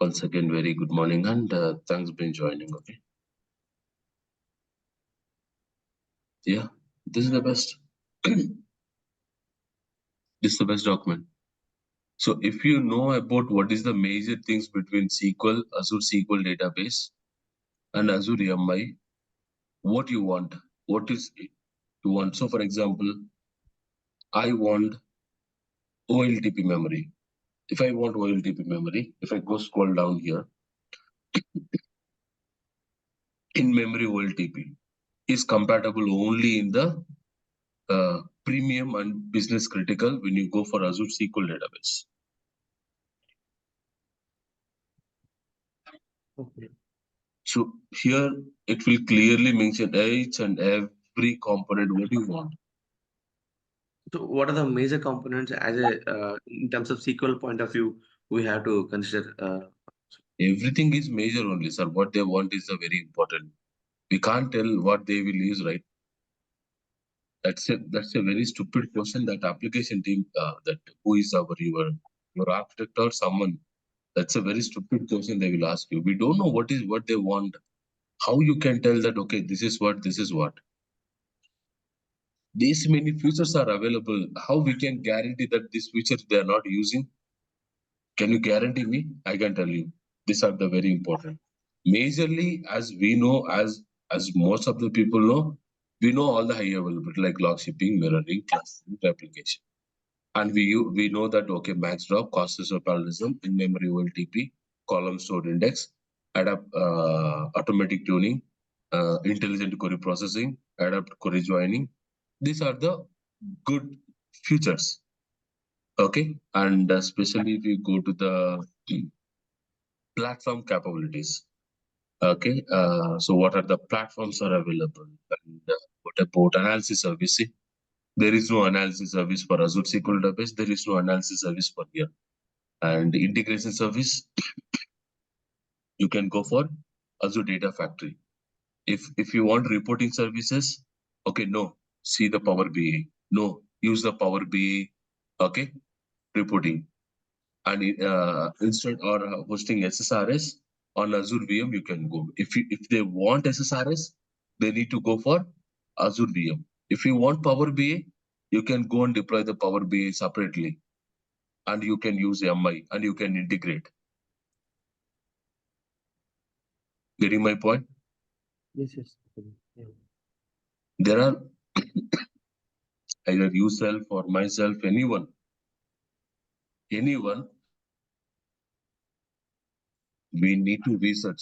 Once again, very good morning and thanks for joining. Okay. Yeah, this is the best. This is the best document. So if you know about what is the major things between SQL, Azure SQL database and Azure MI, what you want, what is it you want. So for example, I want OLTP memory. If I want OLTP memory, if I go scroll down here, in memory OLTP is compatible only in the premium and business critical when you go for Azure SQL database. Okay. So here it will clearly mention each and every component what you want. So what are the major components as a in terms of SQL point of view we have to consider? Everything is major only, sir. What they want is a very important. We can't tell what they will use, right? That's a very stupid question that application team that who is your architect or someone. That's a very stupid question they will ask you. We don't know what they want. How you can tell that okay, this is what. These many features are available. How we can guarantee that these features they are not using? Can you guarantee me? I can tell you. These are the very important. Majorly, as we know, as most of the people know, we know all the high availability like log shipping, mirroring, clustering, replication. And we know that okay, max drop, cost of parallelism, in memory OLTP, column stored index, adapt automatic tuning, intelligent query processing, adapt query joining. These are the good features. Okay, and especially if you go to the platform capabilities. Okay, so what are the platforms are available, and what about analysis service? See, there is no analysis service for Azure SQL database. There is no analysis service for here, and integration service you can go for Azure Data Factory. If you want reporting services, okay, no, see the Power BI. No, use the Power BI. Okay, reporting. And instead or hosting SSRS on Azure VM, you can go. If they want SSRS, they need to go for Azure VM. If you want Power BI, you can go and deploy the Power BI separately, and you can use MI and you can integrate. Getting my point? Yes, yes. Yeah. There are either yourself or myself, anyone, we need to research.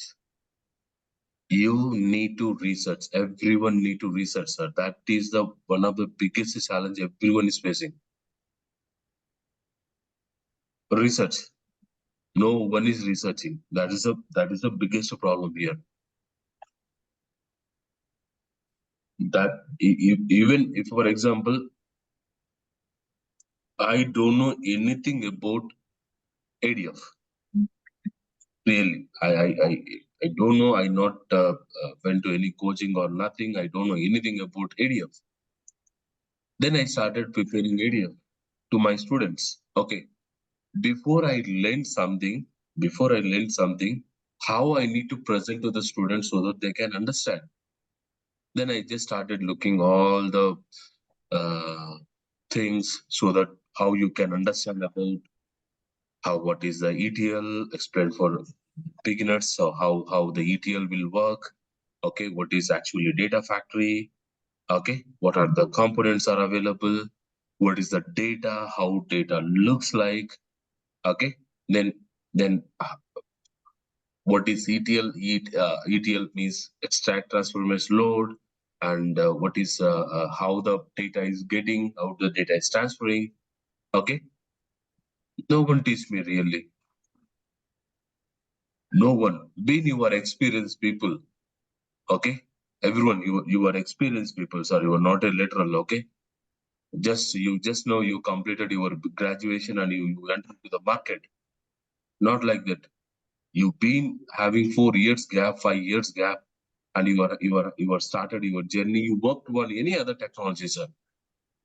You need to research. Everyone need to research, sir. That is the one of the biggest challenge everyone is facing. Research. No one is researching. That is the biggest problem here. That even if, for example, I don't know anything about ADF. Really, I don't know. I not went to any coaching or nothing. I don't know anything about ADF. Then I started preparing ADF to my students. Okay, before I learn something, how I need to present to the students so that they can understand. Then I just started looking all the things so that how you can understand about what is the ETL, explain for beginners, so how the ETL will work. Okay, what is actually data factory? Okay, what are the components are available? What is the data? How data looks like? Okay, then what is ETL? ETL means extract, transformation, load, and what is how the data is getting, how the data is transferring. Okay, no one teach me really. No one. Being you are experienced people. Okay, everyone, you are experienced people. Sorry, you are not a literal. Okay, you just know you completed your graduation and you entered to the market. Not like that. You've been having 4 years gap, 5 years gap, and you are started your journey. You worked on any other technology, sir,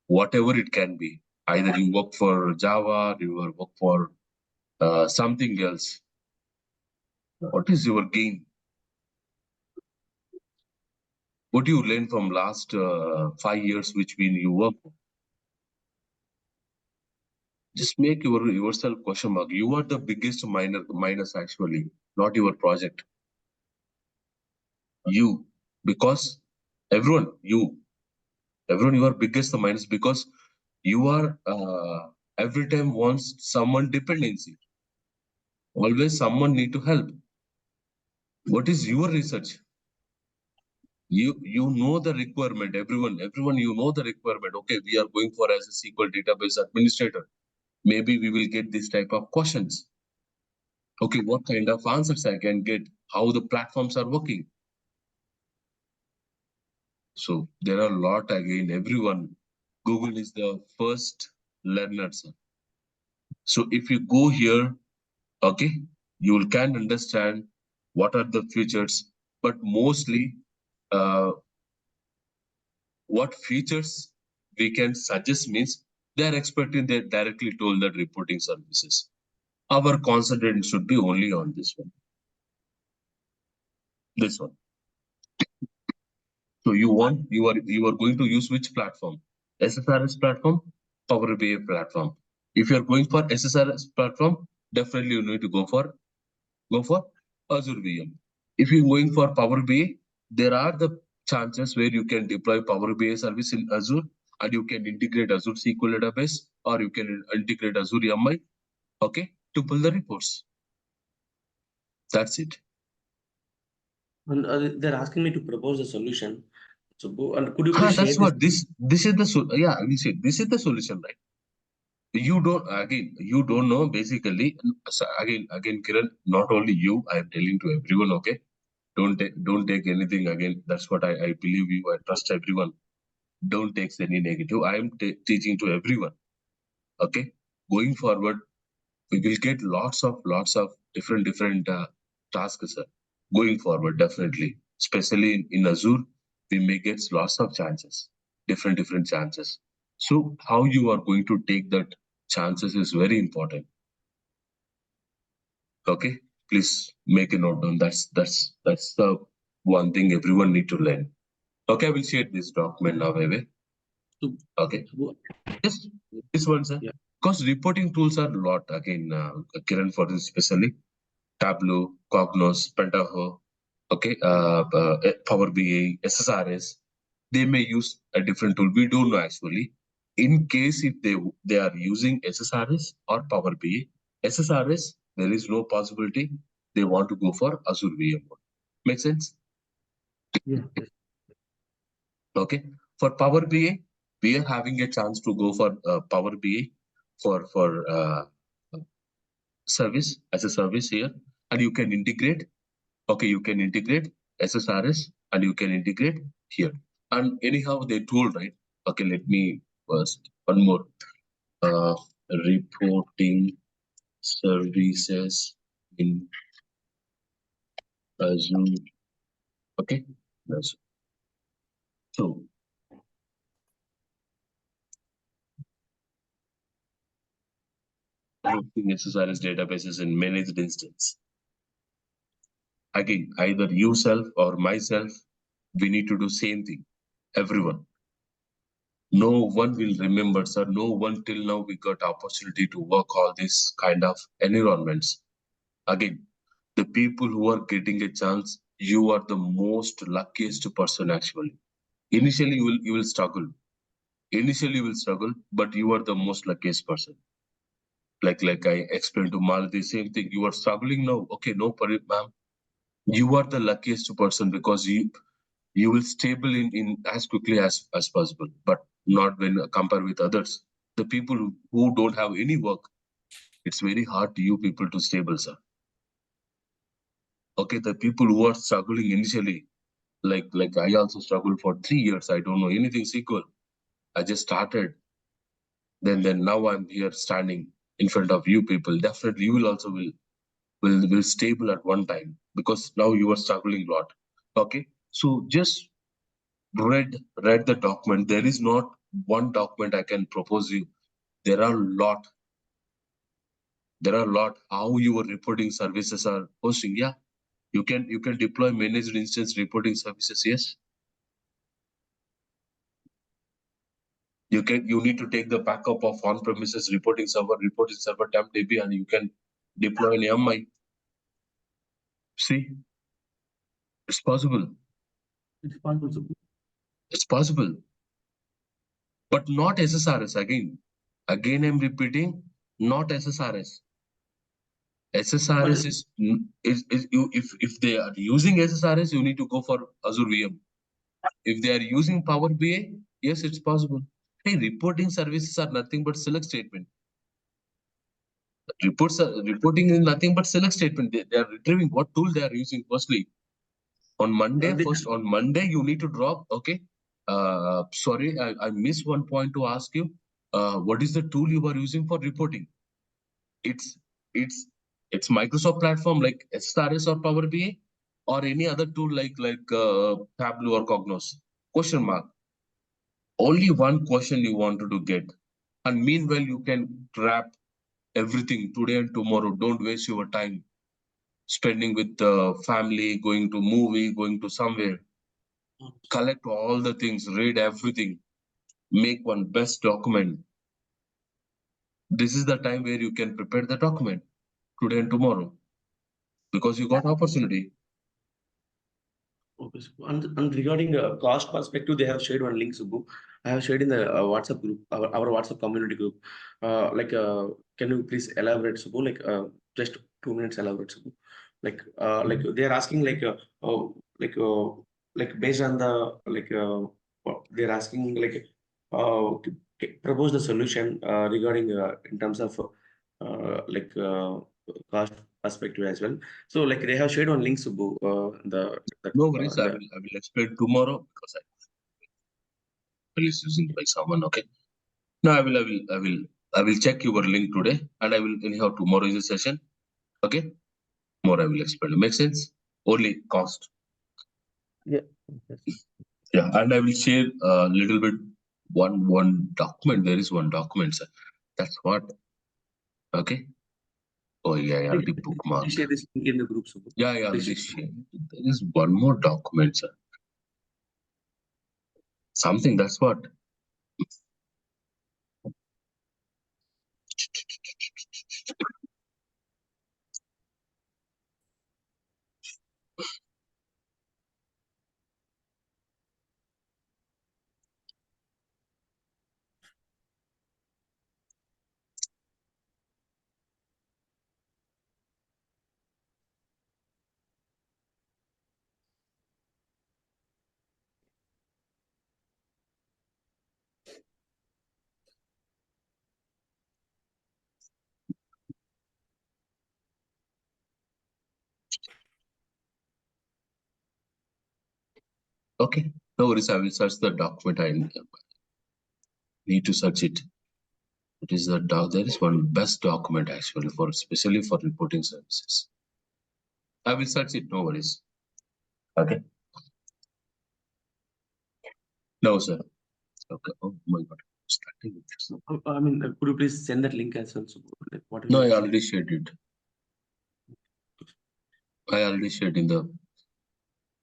whatever it can be. Either you work for Java, you work for something else. What is your gain? What do you learn from last 5 years which been you work? Just make yourself question mark. You are the biggest minus actually, not your project. You, because everyone, you are biggest minus because you are every time wants someone dependency. Always someone need to help. What is your research? You know the requirement. Everyone you know the requirement. Okay, we are going for as a SQL database administrator. Maybe we will get this type of questions. Okay, what kind of answers I can get? How the platforms are working? So there are a lot again. Everyone, Google is the first learner, sir. So if you go here, okay, you can understand what are the features, but mostly uh, what features we can suggest means they are expecting they directly told that reporting services. Our concentrate should be only on this one. This one. So you are going to use which platform? SSRS platform, Power BI platform. If you are going for SSRS platform, definitely you need to go for Azure VM. If you're going for Power BI, there are the chances where you can deploy Power BI service in Azure and you can integrate Azure SQL database or you can integrate Azure MI, okay, to pull the reports. That's it. And they're asking me to propose a solution. So, and could you please share That's this? what this is the yeah, I will say this is the solution, right? You don't know basically. So again, Kiran, not only you, I am telling to everyone, okay? Don't take anything again. That's what I believe you. I trust everyone. Don't take any negative. I am teaching to everyone. Okay, going forward, we will get lots of different tasks, sir. Going forward, definitely, especially in Azure, we may get lots of chances, different chances. So how you are going to take that chances is very important. Okay, please make a note down. That's the one thing everyone need to learn. Okay, I will share this document now, Eve. To, Okay. to- Just this one, sir. yeah, Because reporting tools are a lot again, Kiran, for this especially Tableau, Cognos, Pentaho, okay, Power BI, SSRS. They may use a different tool. We don't know actually. In case if they are using SSRS or Power BI, SSRS, there is no possibility they want to go for Azure VM. Make sense? yeah, yes. Okay. For Power BI, we are having a chance to go for Power BI for service as a service here, and you can integrate. Okay, you can integrate SSRS and you can integrate here. And anyhow, they told right. Okay, let me first one more uh, reporting services in Azure. Okay, so reporting SSRS databases in managed instance. Again, either yourself or myself, we need to do same thing. Everyone. No one will remember, sir. No one till now we got opportunity to work all these kind of environments. Again, the people who are getting a chance, you are the most luckiest person actually. Initially, you will struggle. Initially, you will struggle, but you are the most luckiest person. Like I explained to Malati, same thing. You are struggling now. Okay, no worry, ma'am. You are the luckiest person because you will stable in as quickly as possible, but not when compared with others. The people who don't have any work, it's very hard to you people to stable, sir. Okay, the people who are struggling initially, like I also struggled for 3 years. I don't know anything SQL. I just started. Then now I'm here standing in front of you people. Definitely you will also will stable at one time because now you are struggling a lot. Okay. So just read the document. There is not one document I can propose you. There are a lot. There are a lot how your reporting services are hosting. Yeah. You can deploy managed instance reporting services. Yes. You need to take the backup of on-premises reporting server temp DB, and you can deploy an MI. See, it's possible. It's possible, Subbu. It's possible, but not SSRS again. Again, I'm repeating, not SSRS. SSRS is you if they are using SSRS, you need to go for Azure VM. If they are using Power BI, yes, it's possible. Hey, reporting services are nothing but select statement. Reporting is nothing but select statement. They are retrieving what tool they are using. Firstly, on Monday, you need to drop. Okay. Sorry, I missed one point to ask you. What is the tool you are using for reporting? It's it's it's Microsoft platform like SRS or Power BI, or any other tool like Tableau or Cognos? Question mark. Only one question you wanted to get, and meanwhile you can wrap everything today and tomorrow. Don't waste your time spending with family, going to movie, going to somewhere. Collect all the things, read everything, make one best document. This is the time where you can prepare the document today and tomorrow, because you got opportunity. Okay, Subbu. And regarding cost perspective, they have shared one link, Subbu. I have shared in the WhatsApp group, our WhatsApp community group. Can you please elaborate, Subbu? Just 2 minutes elaborate, Subbu. Like they are asking like uh, based on the what they're asking propose the solution regarding in terms of cost perspective as well. So like they have shared one link, Subbu. No worries, I The will explain tomorrow, because I is using by someone. Okay. No, I will check your link today, and I will anyhow tomorrow is a session. Okay. More I will explain. Make sense? Only cost. Yeah. Yes. Yeah, and I will share a little bit one document. There is one document, sir. That's what. Okay. Oh yeah, I already Please bookmarked. share this link in the group, Subbu. Yeah, I Please already share. shared. There is one more document, sir. Something. That's what. Okay. No worries. I will search the document. I need to search it. It is the there is one best document actually for especially for reporting services. I will search it. No worries. Okay. No, sir. Okay. Oh my God. Starting with this. I mean, could you please send that link as well, Subbu? Like what No, you I have shared. already shared it. I already shared in the.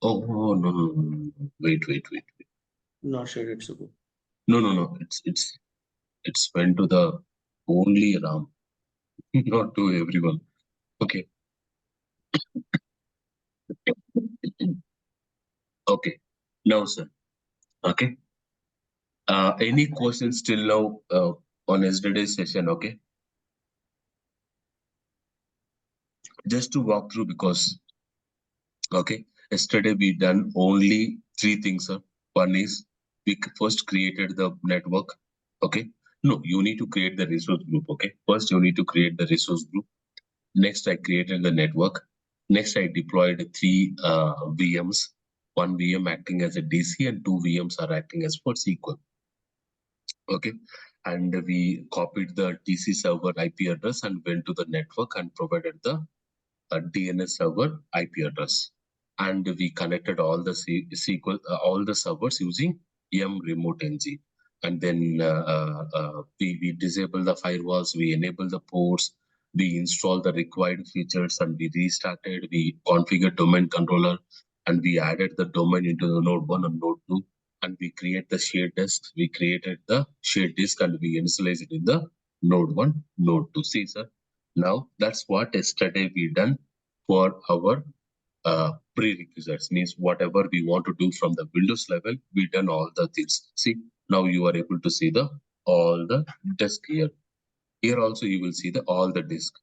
Oh no no no no. No. Wait. Not shared it, Subbu. No. It's went to the only Ram, not to everyone. Okay. Okay. No, sir. Okay. Any questions till now on yesterday's session? Okay. Just to walk through, because okay, yesterday we done only three things, sir. One is we first created the network. Okay. No, you need to create the resource group. Okay. First, you need to create the resource group. Next, I created the network. Next, I deployed three VMs. One VM acting as a DC, and two VMs are acting as for SQL. Okay. And we copied the DC server IP address and went to the network and provided the DNS server IP address. And we connected all the SQL, all the servers using M remote ng. And then we disable the firewalls, we enable the ports, we installed the required features and we restarted, we configured domain controller and we added the domain into the node 1 and node 2 and we create the shared disk. We created the shared disk and we initialize it in the node 1, node 2. See, sir, now that's what yesterday we done for our prerequisites, means whatever we want to do from the Windows level, we done all the things. See, now you are able to see the all the disk here. Here also you will see the all the disk.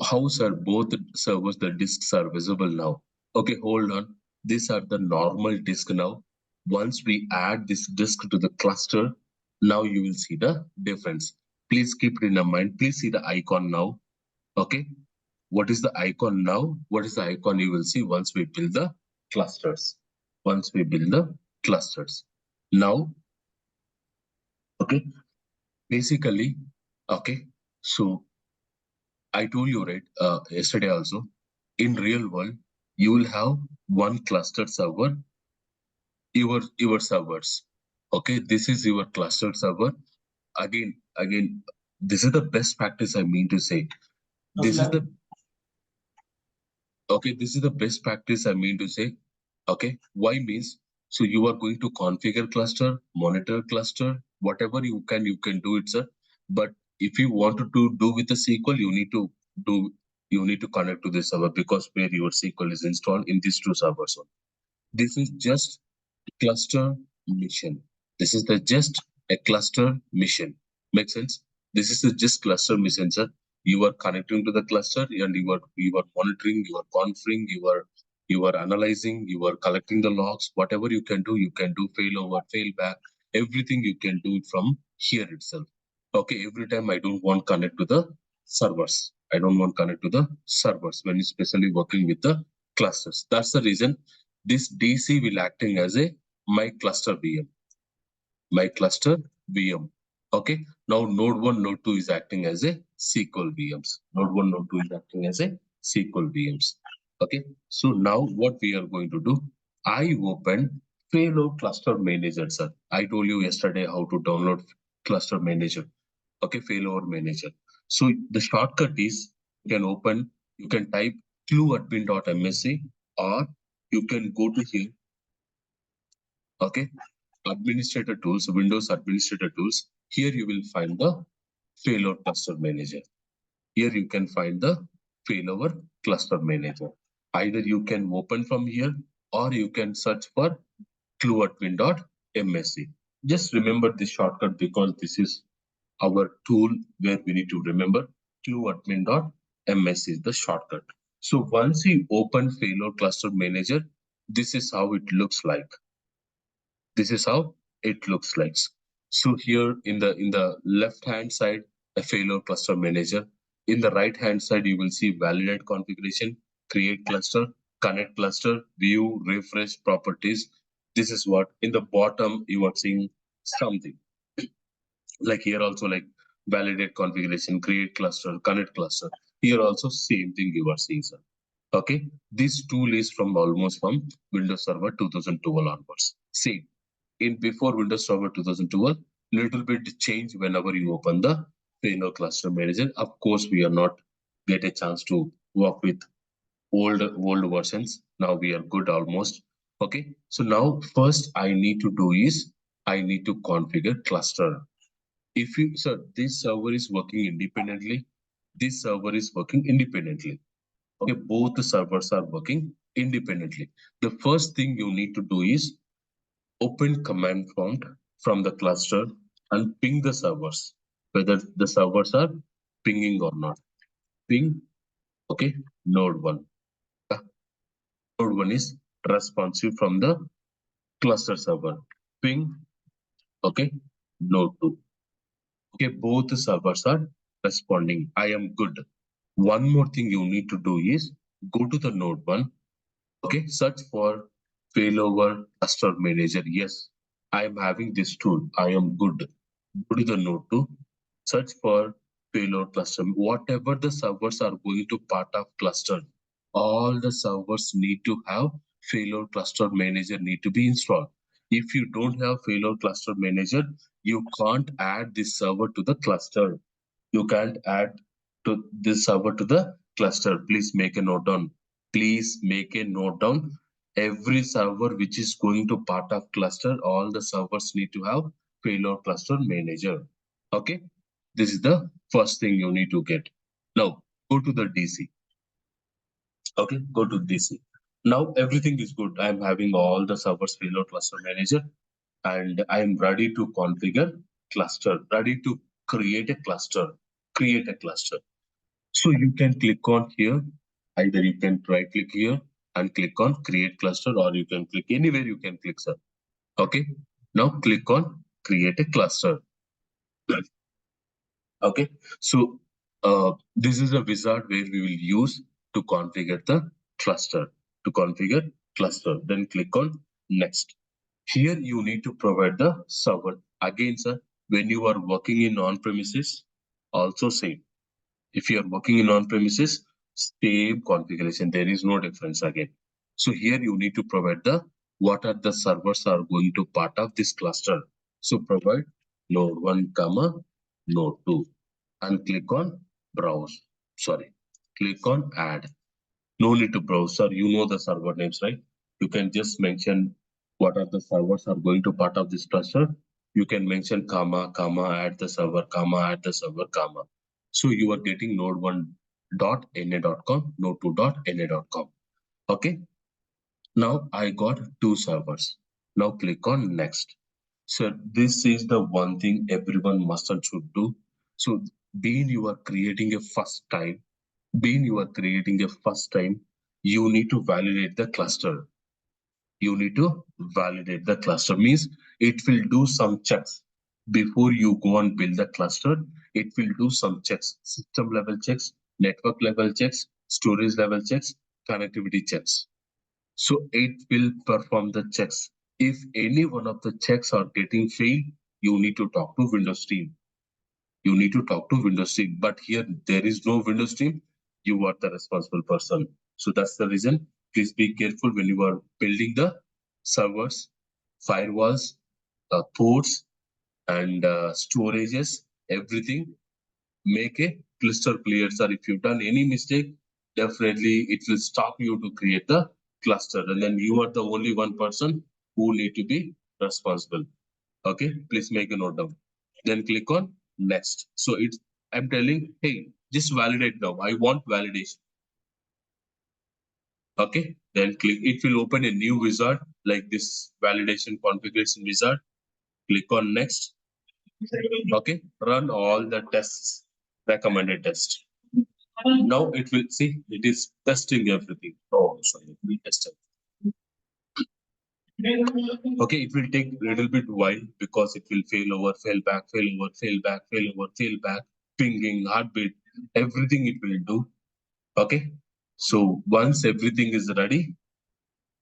How, sir, both the servers, the disks are visible now? Okay, hold on. These are the normal disk now. Once we add this disk to the cluster, now you will see the difference. Please keep it in your mind. Please see the icon now. Okay, what is the icon now? What is the icon you will see once we build the clusters? Once we build the clusters. Now, okay, basically, okay, so I told you, right, yesterday also, in real world, you will have one cluster server, your servers. Okay, this is your cluster server. Again, this is the best practice I mean to say. This is the Okay, this is the best practice I mean to say. Okay, why means, so you are going to configure cluster, monitor cluster, whatever you can do it, sir. But if you wanted to do with the SQL, do you need to connect to the server because where your SQL is installed in these two servers. This is just cluster mission. This is the just a cluster mission. Make sense? This is the just cluster mission, sir. You are connecting to the cluster and you are monitoring, you are configuring, you are analyzing, you are collecting the logs. Whatever you can do failover, failback, everything you can do it from here itself. Okay, every time I don't want connect to the servers. I don't want connect to the servers when especially working with the clusters. That's the reason this DC will acting as a my cluster VM, my cluster VM. Okay. Now node 1, node 2 is acting as a SQL VMs. Node 1, node 2 is acting as a SQL VMs. Okay. So now what we are going to do, I open Failover Cluster Manager, sir. I told you yesterday how to download Cluster Manager. Okay, Failover Manager. So the shortcut is you can type clueadmin.msc or you can go to here. Okay, administrator tools, Windows administrator tools. Here you will find the Failover Cluster Manager. Here you can find the Failover Cluster Manager. Either you can open from here or you can search for clueadmin.msc. Just remember this shortcut because this is our tool where we need to remember clueadmin.msc is the shortcut. So once you open Failover Cluster Manager, this is how it looks like. This is how it looks like. So here in the left hand side, a Failover Cluster Manager. In the right hand side, you will see validate configuration, create cluster, connect cluster, view, refresh properties. This is what in the bottom you are seeing something like here also like validate configuration, create cluster, connect cluster. Here also same thing you are seeing, sir. Okay, this tool is from almost from Windows Server 2012 onwards. Same in before Windows Server 2012, little bit change whenever you open the Failover Cluster Manager. Of course, we are not get a chance to work with old versions. Now we are good almost. Okay, so now first I need to do is I need to configure cluster. If you, sir, this server is working independently, this server is working independently. Okay, both the servers are working independently. The first thing you need to do is open command prompt from the cluster and ping the servers, whether the servers are pinging or not. Ping, okay, node 1. Node 1 is responsive from the cluster server. Ping, okay, node 2. Okay, both the servers are responding. I am good. One more thing you need to do is go to the node 1. Okay, search for failover cluster manager. Yes, I am having this tool. I am good. Go to the node 2. Search for failover cluster. Whatever the servers are going to part of cluster, all the servers need to have failover cluster manager need to be installed. If you don't have failover cluster manager, you can't add this server to the cluster. You can't add. to this server to the cluster. Please make a note down. Please make a note down. Every server which is going to part of cluster, all the servers need to have payload cluster manager. Okay, this is the first thing you need to get. Now go to the DC. Okay, go to DC. Now everything is good. I'm having all the servers payload cluster manager, and I'm ready to configure cluster, ready to create a cluster, create a cluster. So you can click on here. Either you can right click here and click on create cluster, or you can click anywhere you can click, sir. Okay. Now click on create a cluster. Okay. So this is a wizard where we will use to configure the cluster, to configure cluster. Then click on next. Here you need to provide the server. Again, sir, when you are working in on-premises, also same. If you are working in on-premises, same configuration. There is no difference again. So here you need to provide the what are the servers are going to part of this cluster. So provide node 1, comma, node 2 and click on browse. Sorry, click on add. No need to browse, sir. You know the server names, right? You can just mention what are the servers are going to part of this cluster. You can mention comma, comma, add the server, comma, add the server, comma. So you are getting node1.na.com, node2.na.com. Okay. Now I got two servers. Now click on next. So this is the one thing everyone must and should do. So being you are creating a first time, you need to validate the cluster. You need to validate the cluster means it will do some checks before you go and build the cluster. It will do some checks, system level checks, network level checks, storage level checks, connectivity checks. So it will perform the checks. If any one of the checks are getting failed, you need to talk to Windows team. You need to talk to Windows team. But here there is no Windows team. You are the responsible person. So that's the reason. Please be careful when you are building the servers, firewalls, ports, and storages, everything. Make a cluster clear, sir. If you've done any mistake, definitely it will stop you to create the cluster. And then you are the only one person who need to be responsible. Okay, please make a note down. Then click on next. So it's I'm telling, hey, just validate now. I want validation. Okay, then click. It will open a new wizard like this validation configuration wizard. Click on next. Okay, run all the tests, recommended test. Now it will see it is testing everything. Oh, sorry, it will test it. Okay, it will take a little bit while because it will fail over, fail back, fail over, fail back, fail over, fail back, pinging, heartbeat, everything it will do. Okay, so once everything is ready,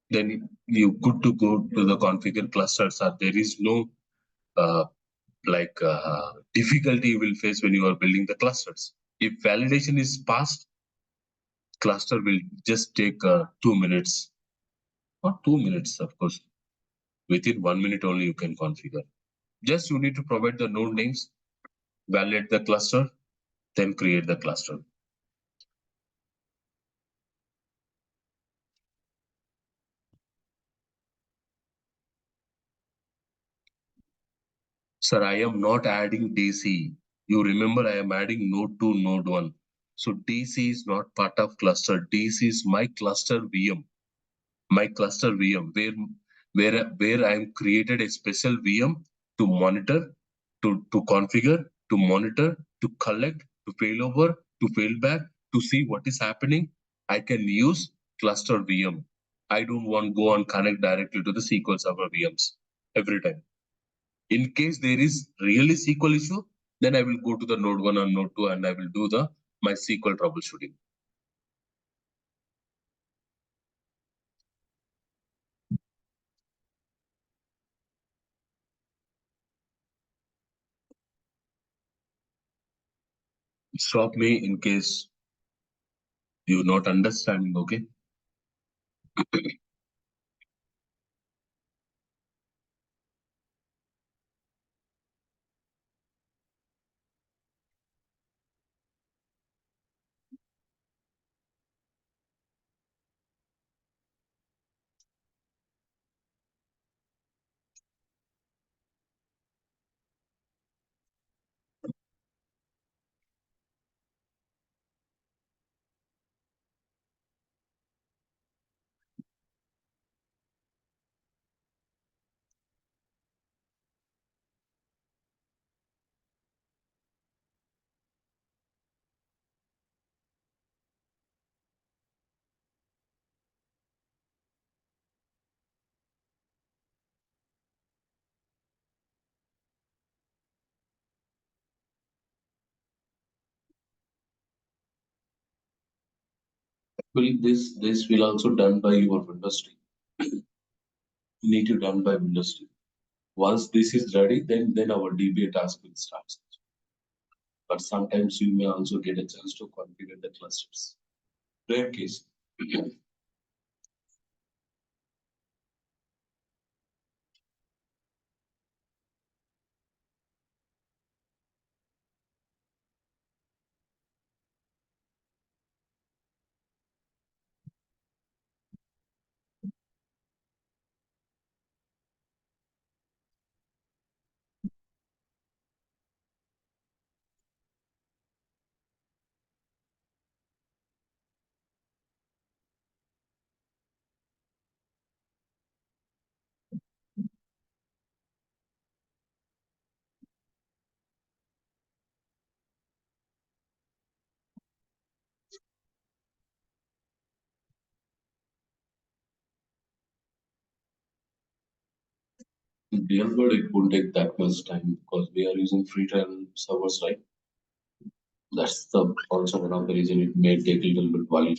then you good to go to the configure clusters. There is no uh, difficulty you will face when you are building the clusters. If validation is passed, cluster will just take 2 minutes. Not 2 minutes, of course. Within 1 minute only you can configure. Just you need to provide the node names, validate the cluster, then create the cluster. Sir, I am not adding DC. You remember I am adding node 2, node 1. So DC is not part of cluster. DC is my cluster VM. My cluster VM where I am created a special VM to monitor, to configure, to monitor, to collect, to failover, to failback, to see what is happening. I can use cluster VM. I don't want go and connect directly to the SQL Server VMs every time. In case there is really SQL issue, then I will go to the node 1 and node 2 and I will do the my SQL troubleshooting. Stop me in case you're not understanding, okay? This will also done by your Windows team. Need to done by Windows team. Once this is ready, then our DBA task will start. But sometimes you may also get a chance to configure the clusters. Rare case. In real world, it won't take that much time because we are using free trial servers, right? That's the also one of the reason it may take a little bit while.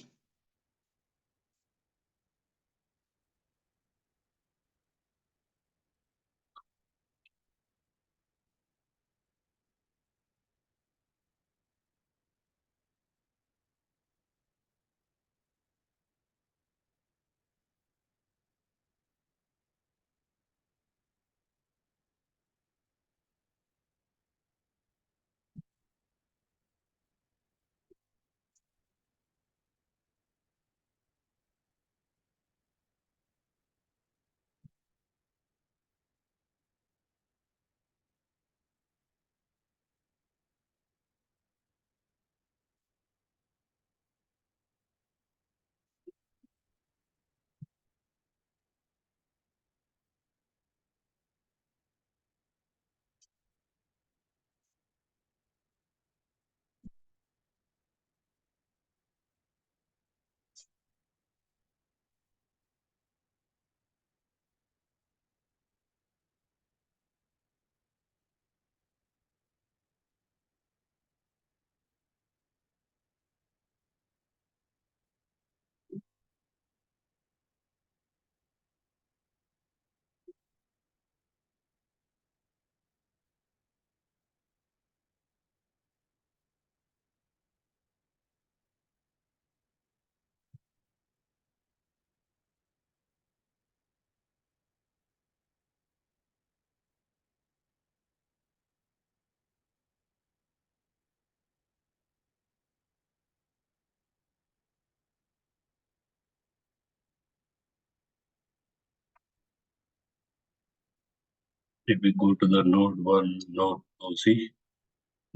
If we go to the node 1, node 2, see,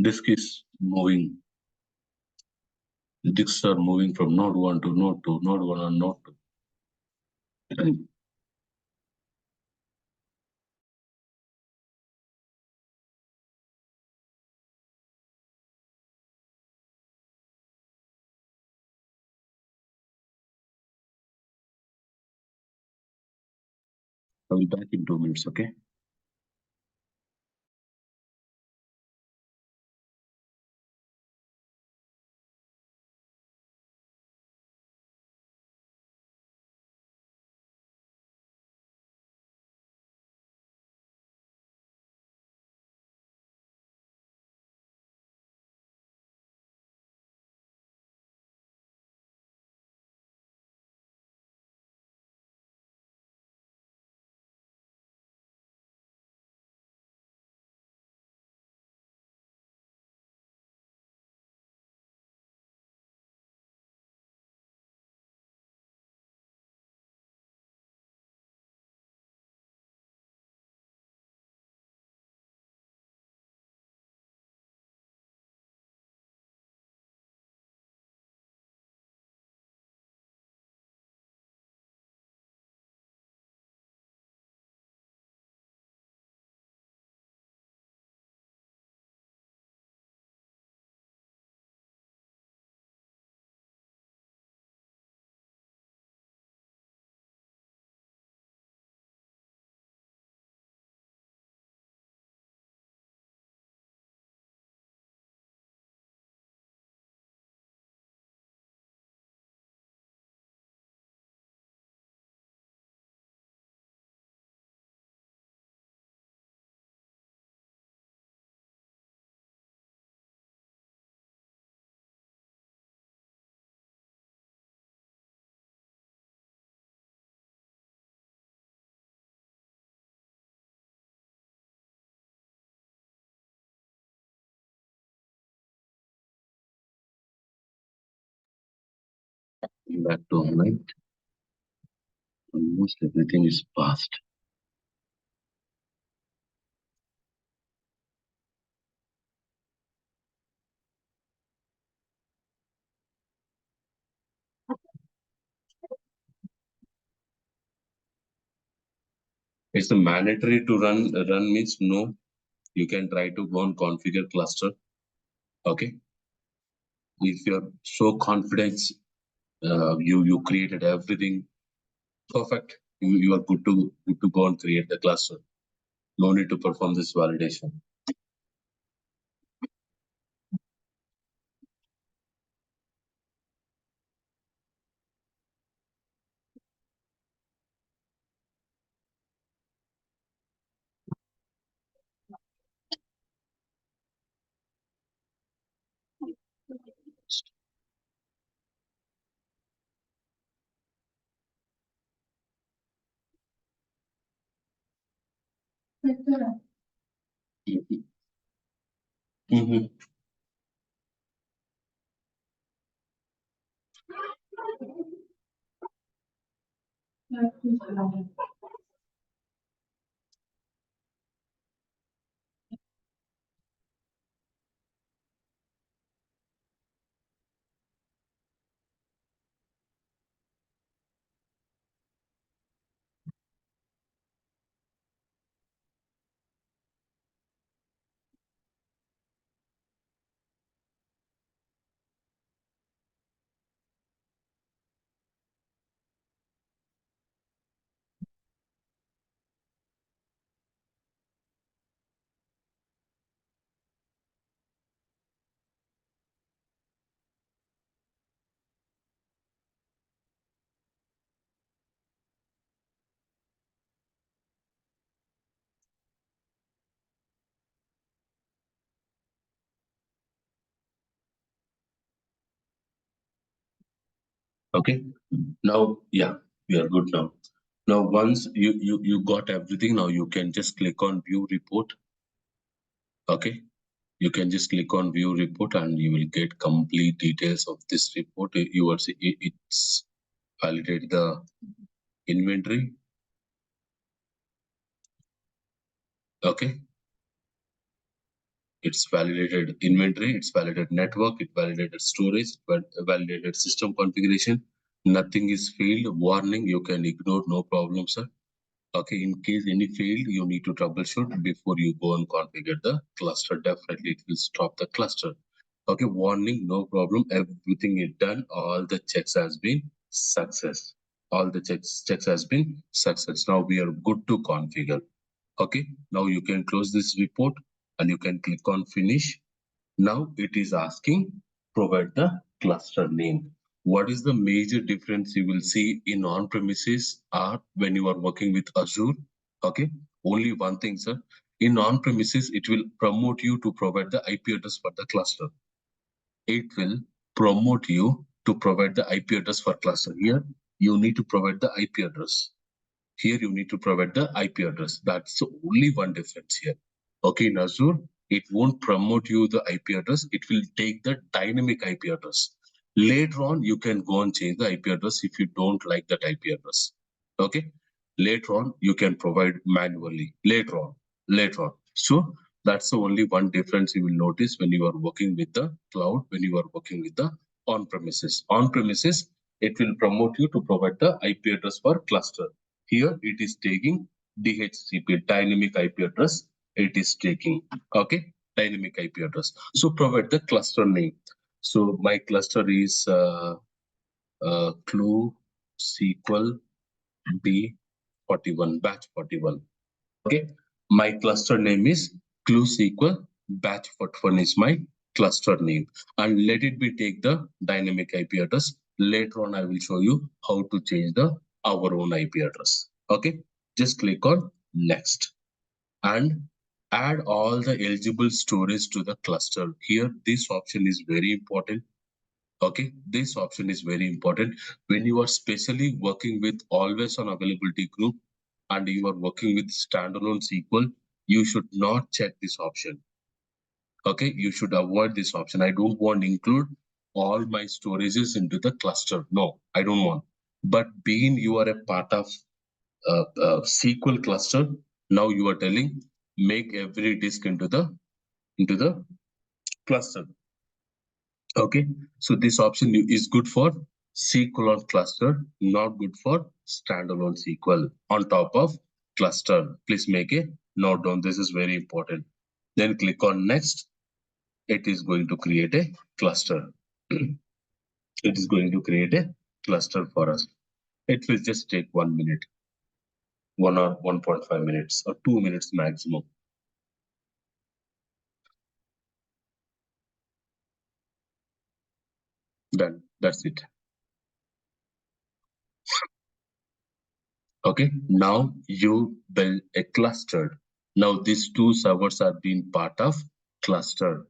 disk is moving. Disks are moving from node 1 to node 2, node 1 and node 2. I'll be back in 2 minutes, okay? Back to online. Almost everything is passed. It's a mandatory to run means no. You can try to go and configure cluster. Okay. If you're so confident, you created everything perfect. You are good to go and create the cluster. No need to perform this validation. Mhm. Okay. Now, yeah, we are good now. Now, once you got everything, now you can just click on view report. Okay. You can just click on view report and you will get complete details of this report. You will see it's validate the inventory. Okay. It's validated inventory, it's validated network, it validated storage, but validated system configuration. Nothing is failed. Warning, you can ignore, no problem, sir. Okay, in case any failed, you need to troubleshoot before you go and configure the cluster. Definitely, it will stop the cluster. Okay, warning, no problem. Everything is done. All the checks has been success. All the checks has been success. Now we are good to configure. Okay, now you can close this report and you can click on finish. Now it is asking provide the cluster name. What is the major difference you will see in on-premises or when you are working with Azure? Okay, only one thing, sir. In on-premises, it will promote you to provide the IP address for the cluster. It will promote you to provide the IP address for cluster. Here, you need to provide the IP address. Here you need to provide the IP address. That's the only one difference here. Okay, in Azure, it won't promote you the IP address. It will take the dynamic IP address. Later on, you can go and change the IP address if you don't like that IP address. Okay. Later on, you can provide manually. Later on. So that's the only one difference you will notice when you are working with the cloud, when you are working with the on-premises. On-premises, it will promote you to provide the IP address for cluster. Here it is taking DHCP, dynamic IP address. It is taking, okay, dynamic IP address. So provide the cluster name. So my cluster is Clue SQL B41, batch 41. Okay, my cluster name is Clue SQL batch 41 is my cluster name, and let it be take the dynamic IP address. Later on, I will show you how to change the our own IP address. Okay, just click on next and add all the eligible storage to the cluster. Here, this option is very important. Okay, this option is very important when you are specially working with always on availability group and you are working with standalone SQL. You should not check this option. Okay, you should avoid this option. I don't want include. all my storages into the cluster. No, I don't want. But being you are a part of SQL cluster, now you are telling make every disk into the cluster. Okay, so this option is good for SQL on cluster, not good for standalone SQL on top of cluster. Please make a note down. This is very important. Then click on next. It is going to create a cluster. It is going to create a cluster for us. It will just take 1 minute, 1 or 1.5 minutes or 2 minutes maximum. Done. That's it. Okay, now you build a cluster. Now these two servers are being part of cluster.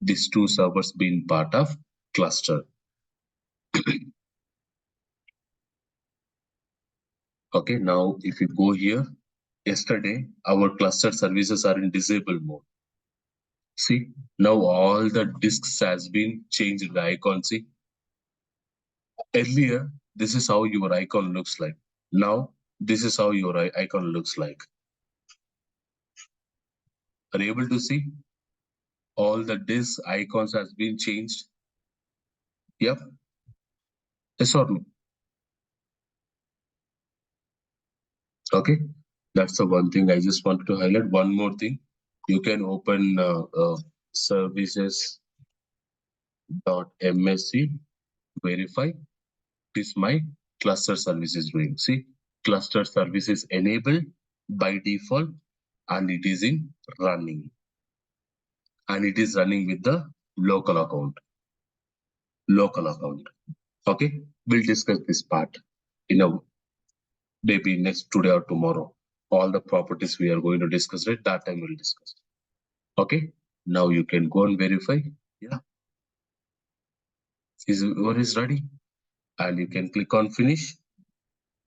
These two servers being part of cluster. Okay, now if you go here, yesterday our cluster services are in disable mode. See, now all the disks has been changed the icon. See, earlier this is how your icon looks like. Now this is how your icon looks like. Are you able to see? All the disk icons has been changed. Yep. Yes or no? Okay. That's the one thing I just wanted to highlight. One more thing. You can open services.msc, verify this my cluster service is doing. See, cluster service is enabled by default and it is in running. And it is running with the local account. Local account. Okay. We'll discuss this part in a maybe next today or tomorrow. All the properties we are going to discuss it, that time we'll discuss. Okay. Now you can go and verify. Yeah. One is ready. And you can click on finish.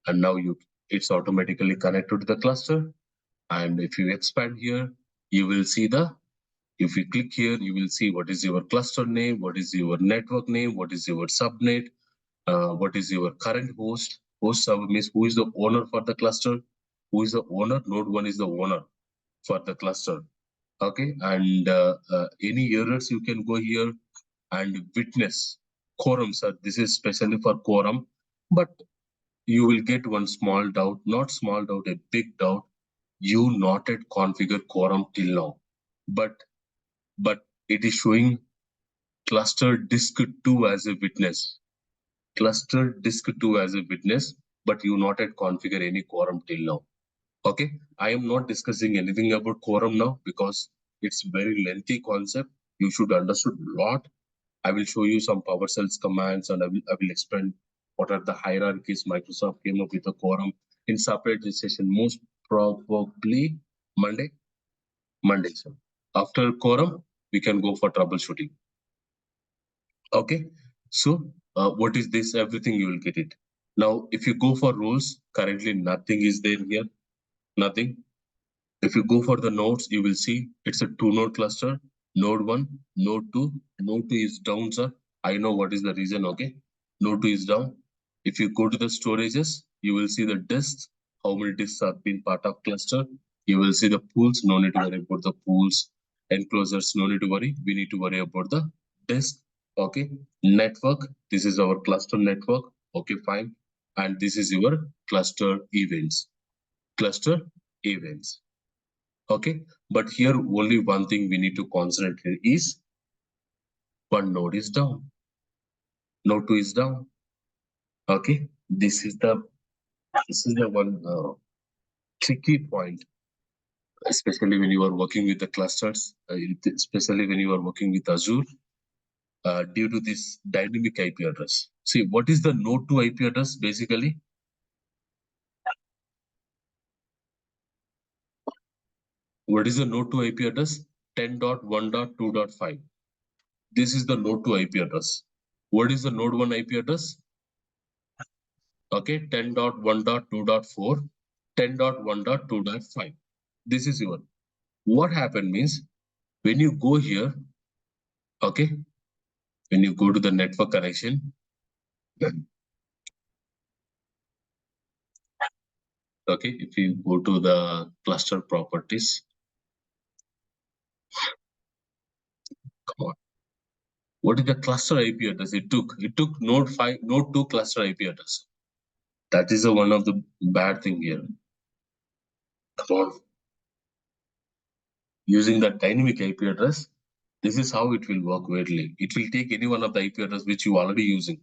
And now it's automatically connected to the cluster. And if you expand here, you will see if you click here, you will see what is your cluster name, what is your network name, what is your subnet, what is your current host. Host server means who is the owner for the cluster, who is the owner. Node 1 is the owner for the cluster. Okay, and any errors you can go here and witness quorum, sir. This is specially for quorum, but you will get one small doubt, not small doubt, a big doubt. You not yet configure quorum till now, but it is showing cluster disk 2 as a witness. Cluster disk 2 as a witness, but you not yet configure any quorum till now. Okay, I am not discussing anything about quorum now because it's very lengthy concept. You should understood a lot. I will show you some PowerShell commands and I will explain what are the hierarchies Microsoft came up with a quorum in separate session, most probably Monday. So after quorum, we can go for troubleshooting. Okay, so what is this? Everything you will get it. Now, if you go for roles, currently nothing is there here. Nothing. If you go for the nodes, you will see it's a 2-node cluster. Node 1, node 2. Node 2 is down, sir. I know what is the reason, okay? Node 2 is down. If you go to the storages, you will see the disks, how many disks are being part of cluster. You will see the pools, no need to worry about the pools. Enclosures, no need to worry. We need to worry about the disk, okay? Network, this is our cluster network, okay, fine. And this is your cluster events. Cluster events. Okay, but here only one thing we need to concentrate is one node is down, node 2 is down. Okay, this is the one tricky point, especially when you are working with the clusters, especially when you are working with Azure, due to this dynamic IP address. See, what is the node 2 IP address basically? What is the node 2 IP address? 10.1.2.5. This is the node 2 IP address. What is the node 1 IP address? Okay, 10.1.2.4, 10.1.2.5. This is your. What happened means when you go here, okay, When you go to the network connection, okay, if you go to the cluster properties, come on. What is the cluster IP address? It took node 5, node 2 cluster IP address. That is one of the bad thing here. Come on. Using the dynamic IP address, this is how it will work weirdly. It will take any one of the IP address which you already using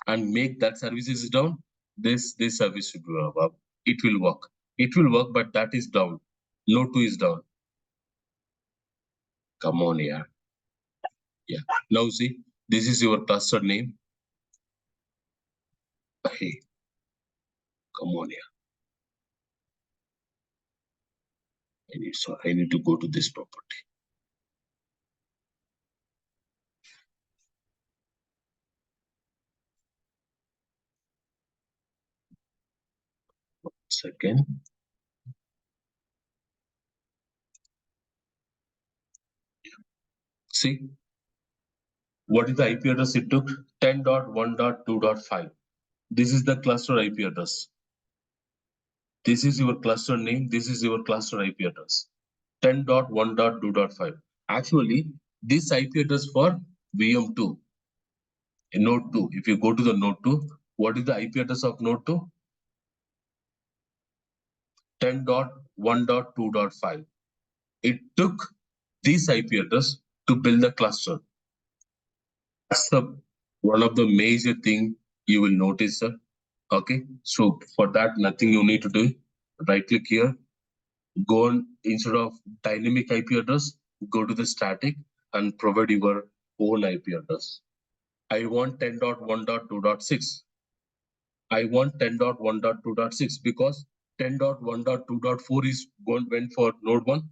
and make that services down. This service should work. It will work. It will work, but that is down. Node 2 is down. Come on, yeah. Yeah. Now see, this is your cluster name. Hey, come on, yeah. I need to go to this property. Second. See, what is the IP address it took? 10.1.2.5. This is the cluster IP address. This is your cluster name. This is your cluster IP address. 10.1.2.5. Actually, this IP address for VM2, node 2. If you go to the node 2, what is the IP address of node 2? 10.1.2.5. It took this IP address to build the cluster. That's the one of the major thing you will notice, sir. Okay, so for that, nothing you need to do. Right click here, go on, instead of dynamic IP address, go to the static and provide your own IP address. I want 10.1.2.6. I want 10.1.2.6 because 10.1.2.4 is went for node 1.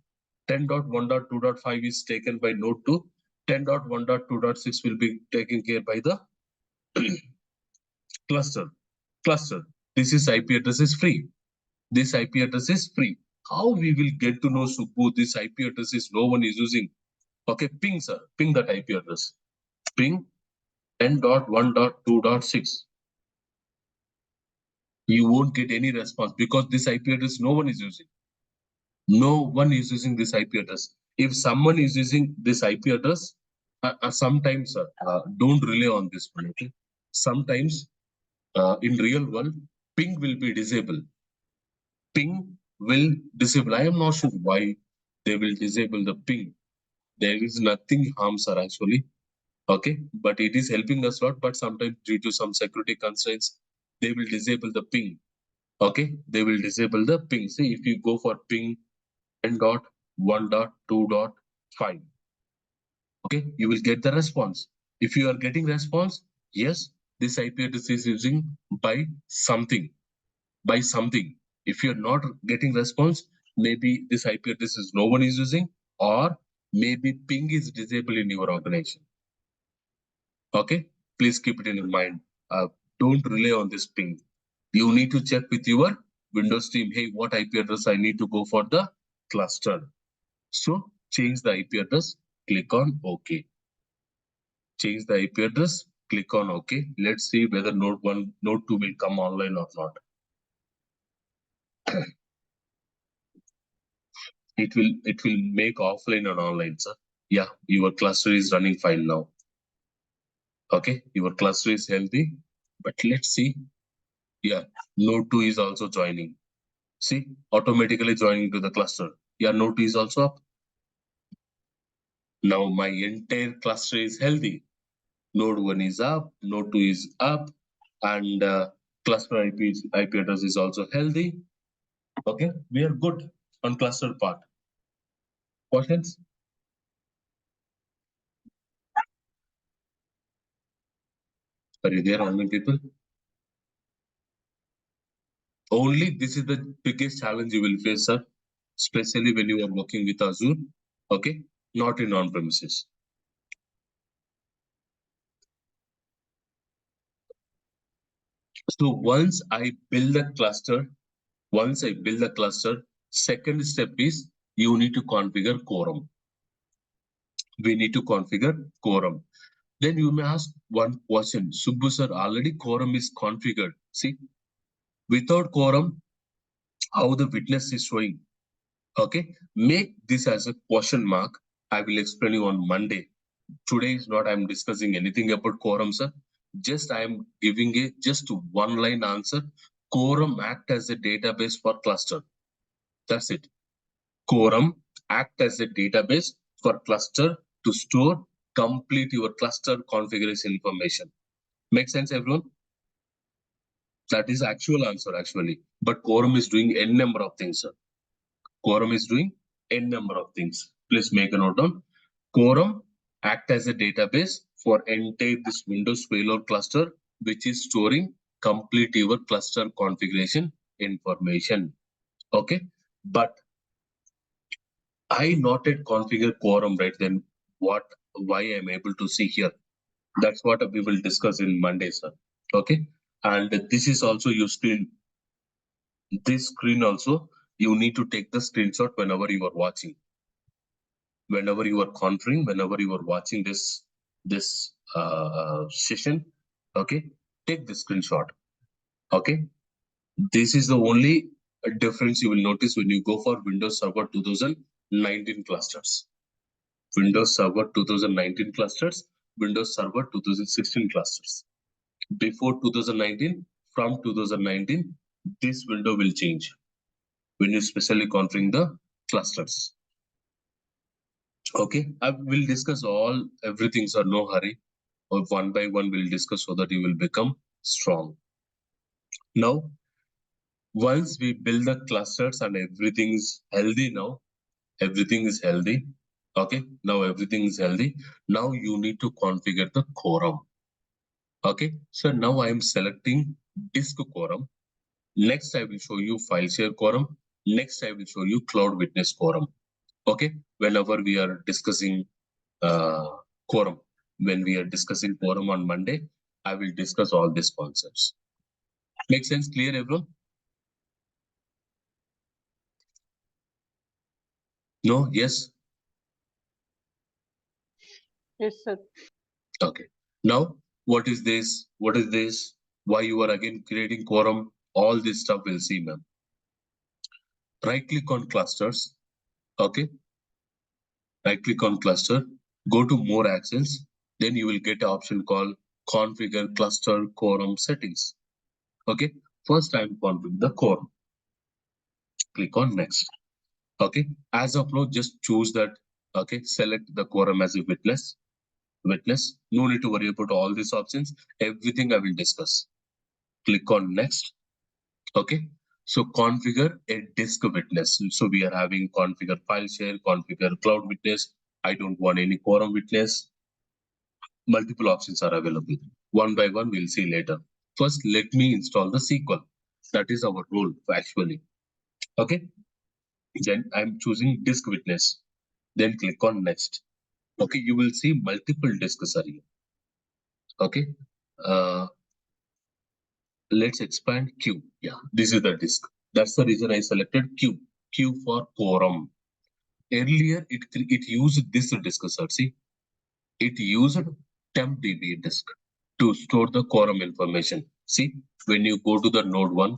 10.1.2.5 is taken by node 2. 10.1.2.6 will be taken care by the cluster. This is IP address is free. This IP address is free. How we will get to know, Subbu, this IP address is no one is using? Okay, ping, sir. Ping that IP address. Ping 10.1.2.6. You won't get any response because this IP address no one is using. No one is using this IP address. If someone is using this IP address, sometimes don't rely on this one. Okay? Sometimes in real world, ping will be disabled. Ping will disable. I am not sure why they will disable the ping. There is nothing harms her actually. Okay, but it is helping us a lot. But sometimes due to some security constraints, they will disable the ping. Okay, they will disable the ping. See, if you go for ping 10.1.2.5, okay, you will get the response. If you are getting response, yes, this IP address is using by something. By something. If you're not getting response, maybe this IP address is no one is using, or maybe ping is disabled in your organization. Okay, please keep it in your mind. Don't rely on this ping. You need to check with your Windows team. Hey, what IP address I need to go for the cluster? So change the IP address. Click on OK. Change the IP address. Click on OK. Let's see whether node 1, node 2 will come online or not. It will make offline and online, sir. Yeah, your cluster is running fine now. Okay, your cluster is healthy, but let's see. Yeah, node 2 is also joining. See, automatically joining to the cluster. Yeah, node 2 is also up. Now my entire cluster is healthy. Node 1 is up, node 2 is up, and cluster IP address is also healthy. Okay, we are good on cluster part. Questions? Are you there, online people? Only this is the biggest challenge you will face, sir, especially when you are working with Azure, okay, not in on-premises. So once I build a cluster, second step is you need to configure Quorum. We need to configure Quorum. Then you may ask one question, Subbu sir, already quorum is configured. See, without quorum, how the witness is showing. Okay, make this as a question mark. I will explain you on Monday. Today is not I'm discussing anything about quorum, sir. Just I am giving a just one line answer. Quorum act as a database for cluster. That's it. Quorum act as a database for cluster to store complete your cluster configuration information. Make sense, everyone? That is actual answer actually. But Quorum is doing n number of things, sir. Quorum is doing n number of things. Please make a note down. Quorum act as a database for entire this Windows payload cluster, which is storing complete your cluster configuration information. Okay, but I not yet configure Quorum, right? Then why I'm able to see here? That's what we will discuss in Monday, sir. Okay, and this is also your screen. This screen also you need to take the screenshot whenever you are watching. Whenever you are configuring, whenever you are watching this session, okay, take the screenshot. Okay, this is the only difference you will notice when you go for Windows Server 2019 clusters. Windows Server 2019 clusters, Windows Server 2016 clusters. Before 2019, from 2019, this window will change when you specially configuring the clusters. Okay, I will discuss everything, sir. No hurry. Or one by one, we'll discuss so that you will become strong. Now, once we build the clusters and everything is healthy now, everything is healthy. Okay, now everything is healthy. Now you need to configure the quorum. Okay, so now I am selecting disk quorum. Next, I will show you file share quorum. Next, I will show you cloud witness quorum. Okay, whenever we are discussing quorum, when we are discussing quorum on Monday, I will discuss all these concepts. Make sense? Clear, everyone? No? Yes? Yes, sir. Okay. Now, what is this? What is this? Why you are again creating quorum? All this stuff we'll see, ma'am. Right click on clusters. Okay. Right click on cluster. Go to more actions. Then you will get an option called configure cluster quorum settings. Okay. First, I'm configuring the quorum. Click on next. Okay. As of now, just choose that. Okay. Select the quorum as a witness. No need to worry about all these options. Everything I will discuss. Click on next. Okay, so configure a disk witness. So we are having configure file share, configure cloud witness. I don't want any quorum witness. Multiple options are available. One by one, we'll see later. First, let me install the SQL. That is our role actually. Okay, then I'm choosing disk witness. Then click on next. Okay, you will see multiple disks are here. Okay, let's expand Q. Yeah, this is the disk. That's the reason I selected Q. Q for quorum. Earlier, it used this disk, sir. See, it used tempdb disk to store the quorum information. See, when you go to the node 1,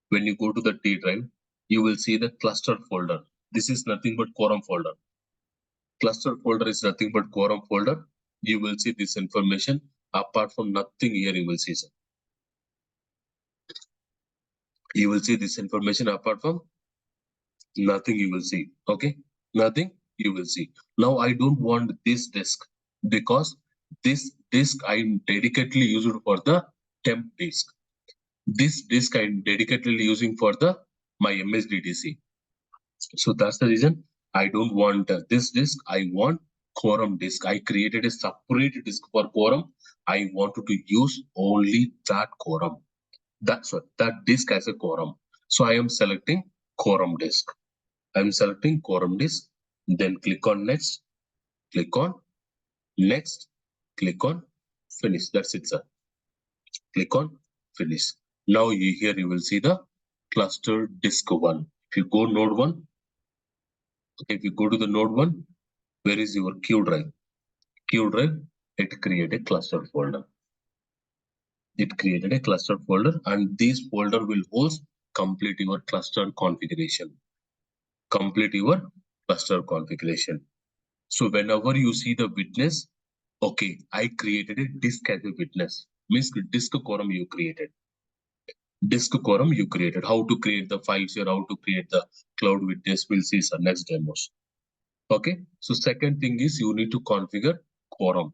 when you go to the T drive, you will see the cluster folder. This is nothing but quorum folder. Cluster folder is nothing but quorum folder. You will see this information. Apart from nothing here, you will see, sir. You will see this information apart from nothing you will see. Okay, nothing you will see. Now I don't want this disk because this disk I'm dedicatedly used for the temp disk. This disk I'm dedicatedly using for the my MSDTC. So that's the reason I don't want this disk. I want quorum disk. I created a separate disk for quorum. I wanted to use only that quorum. That's what that disk as a quorum. So I am selecting quorum disk. I'm selecting quorum disk, then click on next, click on next, click on finish. That's it, sir. Click on finish. Now here you will see the cluster disk 1. If you go node 1, okay, if you go to the node 1, where is your Q drive? Q drive, It created a cluster folder. It created a cluster folder, and this folder will host complete your cluster configuration. Complete your cluster configuration. So whenever you see the witness, okay, I created a disk as a witness. Means disk quorum you created. Disk quorum you created. How to create the files here, how to create the cloud witness, we'll see some next demos. Okay, so second thing is you need to configure quorum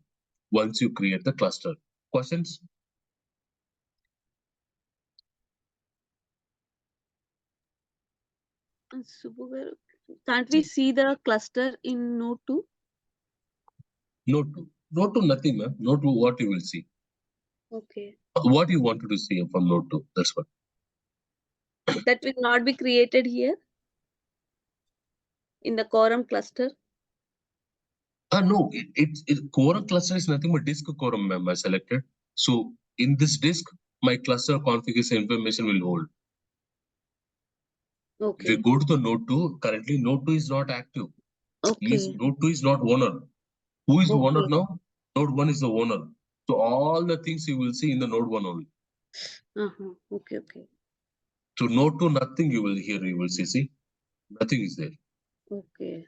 once you create the cluster. Questions? Subbu, can't we see the cluster in Node 2? Node 2. Node 2 nothing, ma'am. Node 2 what you will see. Okay. What you wanted to see from Node 2. That's what. That will not be created here in the quorum cluster. No, quorum cluster is nothing but disk quorum, ma'am. I selected. So in this disk, my cluster configuration information will hold. If you Okay. go to the Node 2, currently Node 2 is not active. Means Okay. Node 2 is not owner. Who is the owner Okay. now? Node 1 is the owner. So all the things you will see in the Node 1 only. Okay. Okay. So Node 2, nothing you will hear, you will see. Nothing is there. Okay.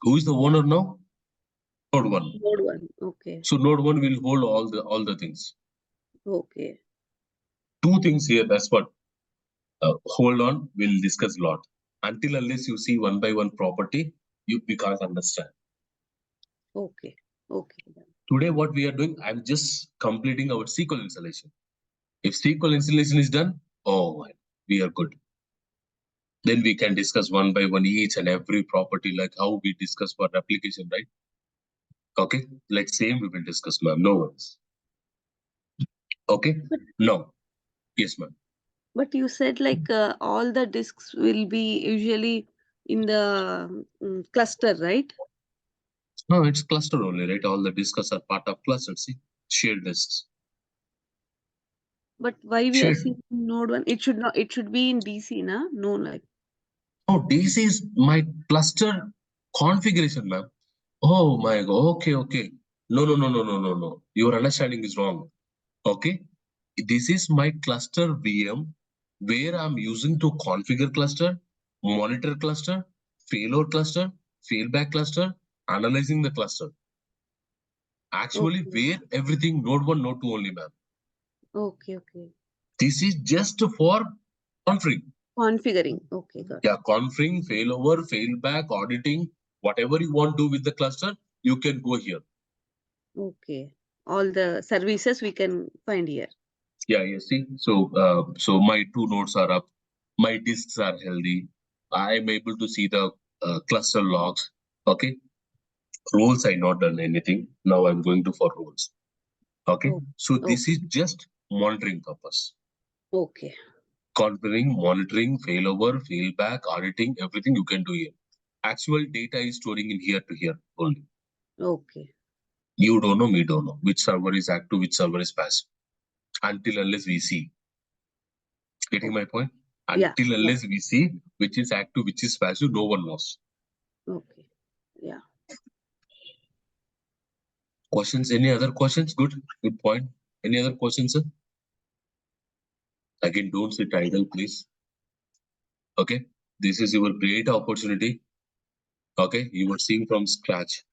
Who is the owner now? Node 1. Node 1. Okay. So Node 1 will hold all the things. Okay. Two things here, that's what. Hold on, we'll discuss a lot. Until unless you see one by one property, we can't understand. Okay. Okay. Today, what we are doing, I'm just completing our SQL installation. If SQL installation is done, oh, we are good. Then we can discuss one by one each and every property, like how we discuss for application, right? Okay, like same we will discuss, ma'am. No worries. Okay, no. Yes, ma'am. But you said like all the disks will be usually in the cluster, right? No, it's cluster only, right? All the disks are part of cluster. See, shared disks. But why we are Shared. seeing Node 1? It should not. It should be in DC, na? No, like. Oh, this is my cluster configuration, ma'am. Oh my God. Okay, okay. No. Your understanding is wrong. Okay. This is my cluster VM where I'm using to configure cluster, monitor cluster, failover cluster, failback cluster, analyzing the cluster. Actually, Okay. where everything node 1, node 2 only, ma'am. Okay. This is just for config. Configuring. Okay, got it. Yeah, config, failover, failback, auditing, whatever you want to do with the cluster, you can go here. Okay. All the services we can find here. Yeah, you see. So my two nodes are up. My disks are healthy. I'm able to see the cluster logs. Okay. Roles I not done anything. Now I'm going to for roles. Okay. Oh, So this okay. is just monitoring purpose. Okay. Configuring, monitoring, failover, failback, auditing, everything you can do here. Actual data is storing in here to here only. Okay. You don't know, me don't know which server is active, which server is passive. Until unless we see. Getting my point? Yeah. Until unless we see which is active, which is passive, no one knows. Okay. Yeah. Questions? Any other questions? Good point. Any other questions, sir? Again, don't sit idle, please. Okay. This is your great opportunity. Okay. You are seeing from scratch.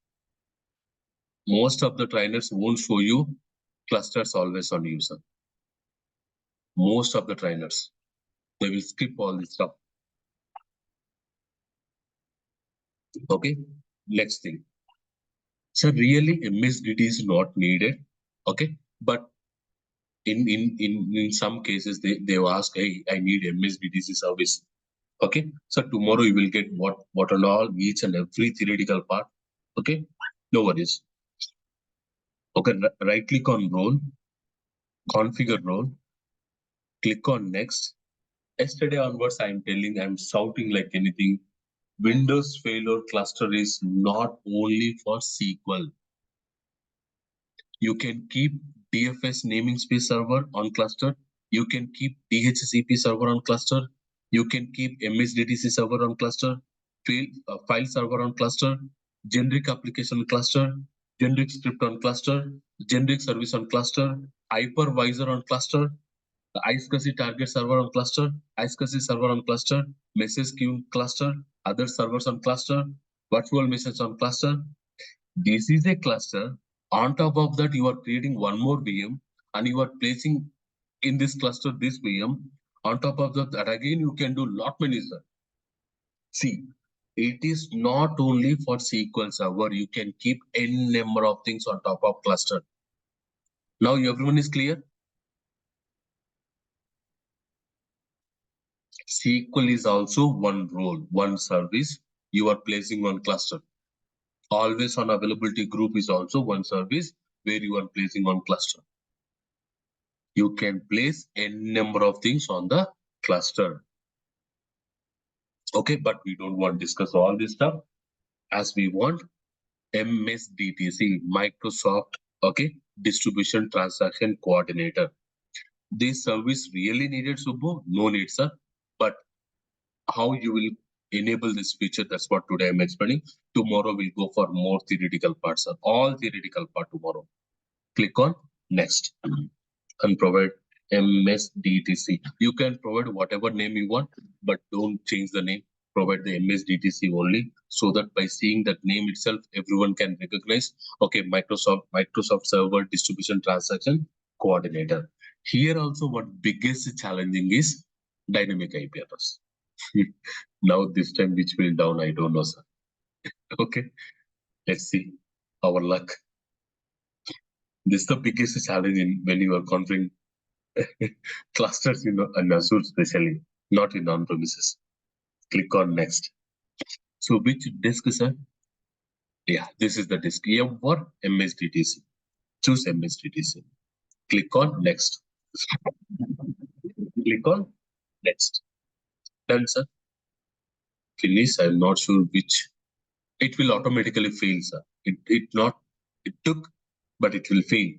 Most of the trainers won't show you clusters always on user. Most of the trainers, they will skip all this stuff. Okay. Next thing. So really MSDT is not needed. Okay. But in some cases they ask, hey, I need MSDTC service. Okay. So tomorrow you will get what and all, each and every theoretical part. Okay. No worries. Okay. Right click on role, configure role, click on next. Yesterday onwards, I'm shouting like anything. Windows failure cluster is not only for SQL. You can keep DFS naming space server on cluster. You can keep DHCP server on cluster. You can keep MSDTC server on cluster, file server on cluster, generic application cluster, generic script on cluster, generic service on cluster, hypervisor on cluster, iSCSI target server on cluster, iSCSI server on cluster, message queue cluster, other servers on cluster, virtual message on cluster. This is a cluster. On top of that, you are creating one more VM and you are placing in this cluster this VM. On top of that, again you can do lot many. See, it is not only for SQL Server. You can keep n number of things on top of cluster. Now everyone is clear. SQL is also one role, one service you are placing on cluster. Always on availability group is also one service where you are placing on cluster. You can place n number of things on the cluster. Okay, but we don't want to discuss all this stuff as we want MSDTC, Microsoft, okay, Distribution Transaction Coordinator. This service really needed, Subbu? No need, sir. But how you will enable this feature, that's what today I'm explaining. Tomorrow we'll go for more theoretical parts, sir. All theoretical part tomorrow. Click on next and provide MSDTC. You can provide whatever name you want, but don't change the name. Provide the MSDTC only, so that by seeing that name itself, everyone can recognize, okay, Microsoft Server Distribution Transaction Coordinator. Here also, what biggest challenging is dynamic IP address. Now this time which will down, I don't know, sir. Okay, let's see our luck. This is the biggest challenge in when you are configuring clusters, in Azure especially, not in on-premises. Click on next. So which disk, sir? Yeah, this is the disk. Yeah, for MSDTC. Choose MSDTC. Click on next. Click on next. Done, sir. Finish. I'm not sure which. It will automatically fail, sir. It took, but it will fail.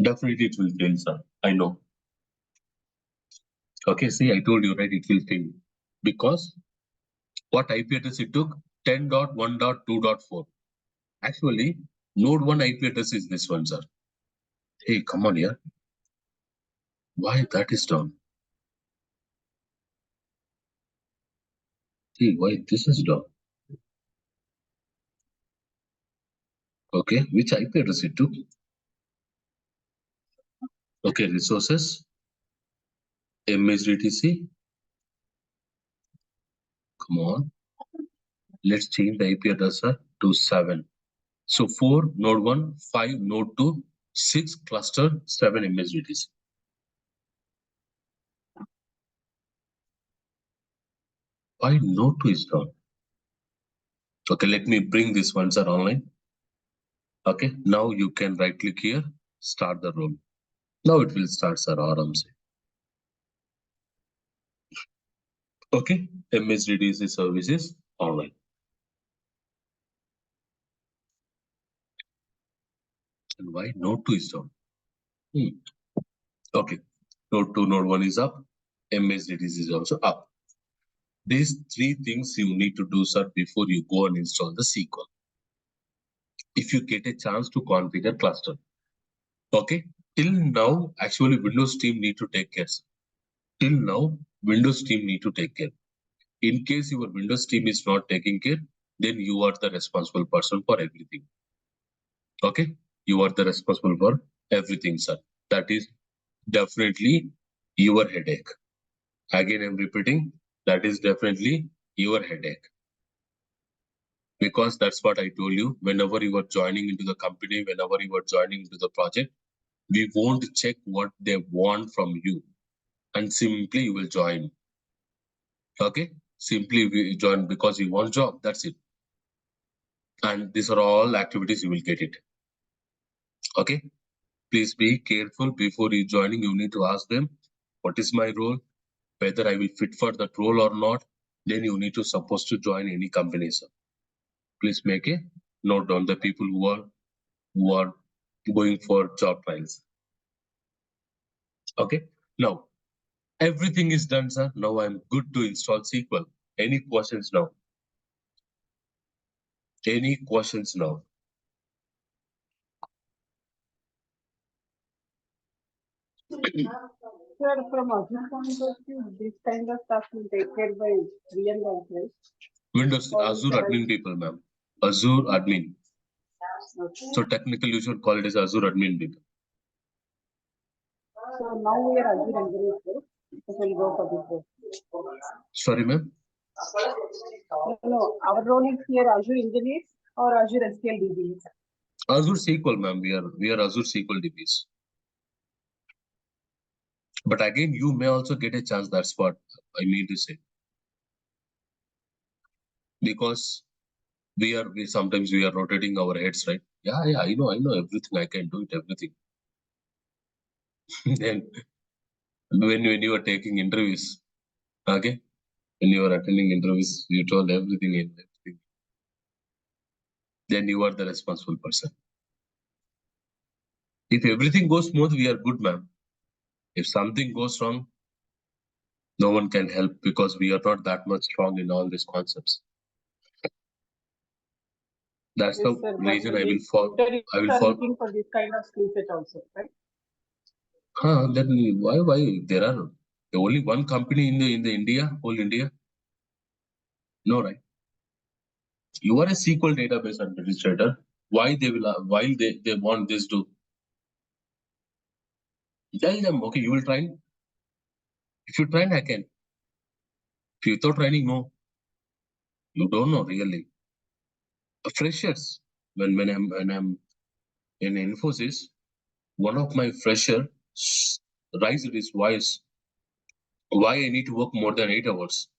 Definitely it will fail, sir. I know. Okay, see, I told you, right? It will fail. Because what IP address it took? 10.1.2.4. Actually, node 1 IP address is this one, sir. Hey, come on here. Why that is down? Hey, why this is down? Okay, which IP address it took? Okay, resources, MSDTC. Come on. Let's change the IP address, sir, to 7. So 4, node 1, 5, node 2, 6, cluster, 7 MSDTC. Why node 2 is down? Okay, let me bring this one, sir, online. Okay, now you can right click here, start the role. Now it will start, sir, RMC. Okay, MSDTC services online. And why node 2 is down? Okay, node 2, node 1 is up, MSDTC is also up. These 3 things you need to do, sir, before you go and install the SQL. If you get a chance to configure cluster. Okay, till now, actually Windows team need to take care. Till now, Windows team need to take care. In case your Windows team is not taking care, then you are the responsible person for everything. Okay, you are the responsible for everything, sir. That is definitely your headache. Again, I'm repeating, that is definitely your headache. Because that's what I told you, whenever you are joining into the company, whenever you are joining into the project, we won't check what they want from you, and simply you will join. Okay, simply we join because you want job, that's it. And these are all activities you will get it. Okay, please be careful before you joining. You need to ask them, what is my role, whether I will fit for that role or not. Then you need to supposed to join any company, sir. Please make a note down the people who are going for job trials. Okay, now everything is done, sir. Now I'm good to install SQL. Any questions now? Any questions now? Sir, from Azure point of view, this kind of stuff will take care by real life, right? Windows, Azure admin people, ma'am. Azure admin. Okay. So technically you should call it as Azure admin people. So now we are Azure engineers, right? So we'll go for this role. Sorry, ma'am. No, our role is here Azure engineers or Azure SQL DBs. Azure SQL, ma'am. We are Azure SQL DBs. But again, you may also get a chance. That's what I mean to say. Because sometimes we are rotating our heads, right? Yeah, I know everything. I can do it, everything. And when you are taking interviews, okay, when you are attending interviews, you told everything and everything. Then you are the responsible person. If everything goes smooth, we are good, ma'am. If something goes wrong, no one can help because we are not that much strong in all these concepts. That's Yes, the sir, reason but I will the follow. interviews are looking for this kind of skill set also, right? Then why there are only one company in the India, whole India? No, right? You are a SQL database administrator. Why they want this to tell them, okay, you will train. If you train, I can. If you without training, no. You don't know really. Freshers, when I'm in Infosys, one of my fresher raised his voice. Why I need to work more than 8 hours?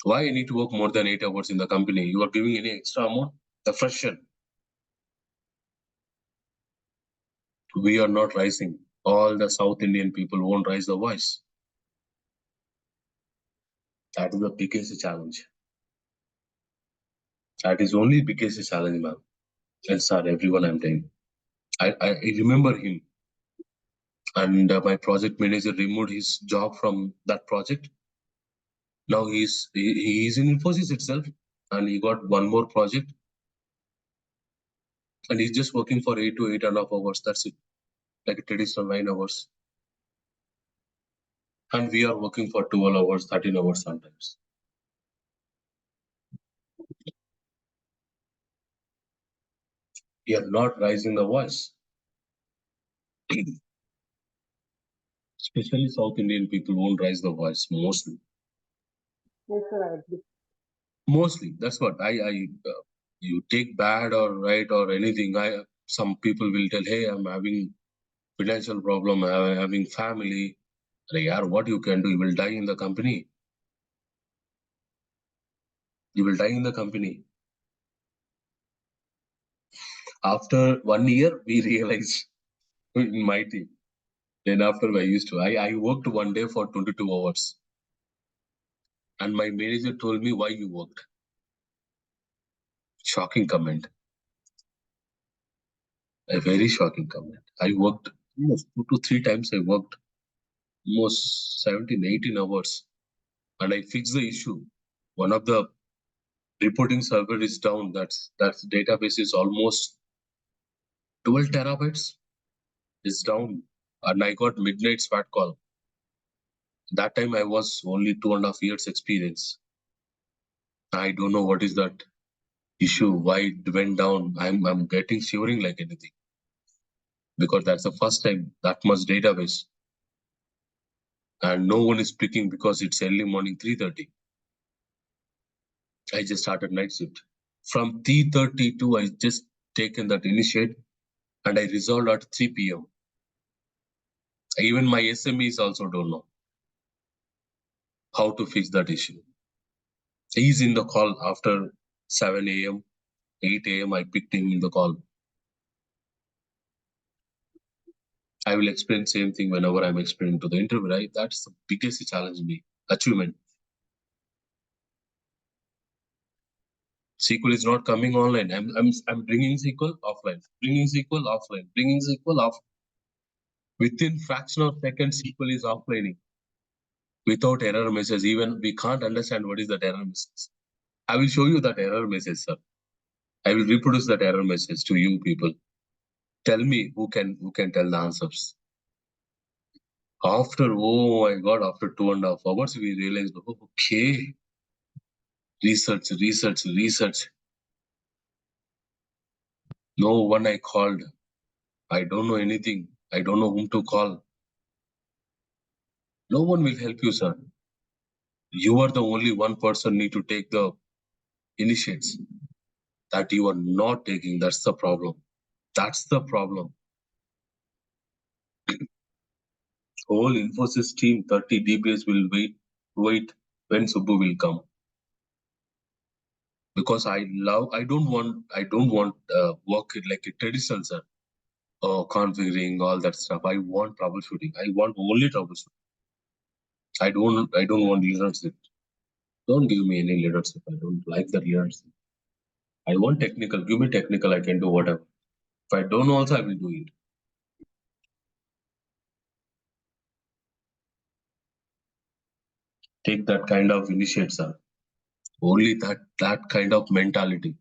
Why I need to work more than 8 hours in the company? You are giving any extra amount? The fresher. We are not rising. All the South Indian people won't raise the voice. That is the biggest challenge. That is only biggest challenge, ma'am. And sir, everyone I'm telling. I remember him. And my project manager removed his job from that project. Now he's in Infosys itself, and he got one more project, and he's just working for 8 to 8.5 hours. That's it, like a traditional 9 hours. And we are working for 12 hours, 13 hours sometimes. We are not raising the voice. Especially South Indian people won't raise the voice mostly. Yes, sir, I agree. Mostly, that's what you take bad or right or anything. Some people will tell, hey, I'm having financial problem, I'm having family. Like, yeah, what you can do? You will die in the company. You will die in the company. After 1 year, we realized in my team. Then after I worked one day for 22 hours. And my manager told me why you worked. Shocking comment. A very shocking comment. I worked almost 2 to 3 times. I worked almost 17, 18 hours. And I fixed the issue. One of the reporting server is down. That's database is almost 12 terabytes. Is down. And I got midnight SWAT call. That time I was only 2.5 years experience. I don't know what is that issue, why it went down. I'm getting shivering like anything. Because that's the first time that much database. And no one is picking because it's early morning 3:30. I just started night shift. From 3:32, I just taken that initiate and I resolved at 3 p.m. Even my SMEs also don't know how to fix that issue. He's in the call after 7 a.m., 8 a.m. I picked him in the call. I will explain same thing whenever I'm explaining to the interview, right? That's the biggest challenge me, achievement. SQL is not coming online. I'm bringing SQL offline, bringing SQL offline, bringing SQL off. Within fraction of seconds, SQL is offlining without error message. Even we can't understand what is that error message. I will show you that error message, sir. I will reproduce that error message to you people. Tell me who can tell the answers. After, oh my God, after 2.5 hours, we realized, oh, okay, research. No one I called. I don't know anything. I don't know whom to call. No one will help you, sir. You are the only one person need to take the initiates that you are not taking. That's the problem. That's the problem. Whole Infosys team, 30 DBS will wait when Subbu will come. Because I don't want work it like a traditional, sir. Configuring all that stuff. I want troubleshooting. I want only troubleshooting. I don't want leadership. Don't give me any leadership. I don't like the leadership. I want technical. Give me technical. I can do whatever. If I don't know also, I will do it. Take that kind of initiative, sir. Only that kind of mentality.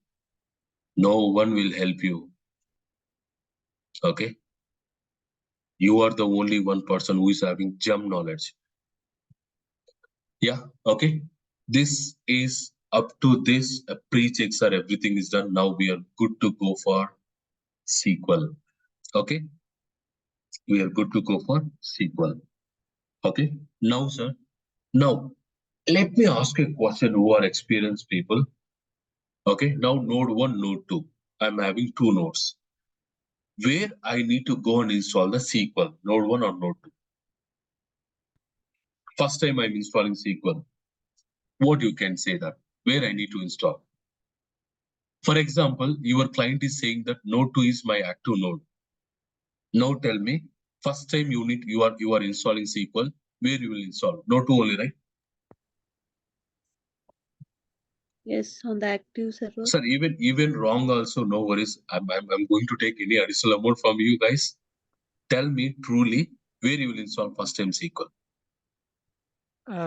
No one will help you. Okay? You are the only one person who is having gem knowledge. Yeah, okay. This is up to this pre-check, sir. Everything is done. Now we are good to go for SQL. Okay? We are good to go for SQL. Okay? Now, sir. Now, let me ask a question who are experienced people. Okay? Now, node 1, node 2. I'm having 2 nodes. Where I need to go and install the SQL, node 1 or node 2. First time I'm installing SQL. What you can say that? Where I need to install? For example, your client is saying that node 2 is my active node. Now tell me, first time you are installing SQL, where you will install? Node 2 only, right? Yes, on the active server. Sir, even wrong also, no worries. I'm going to take any additional amount from you guys. Tell me truly where you will install first time SQL.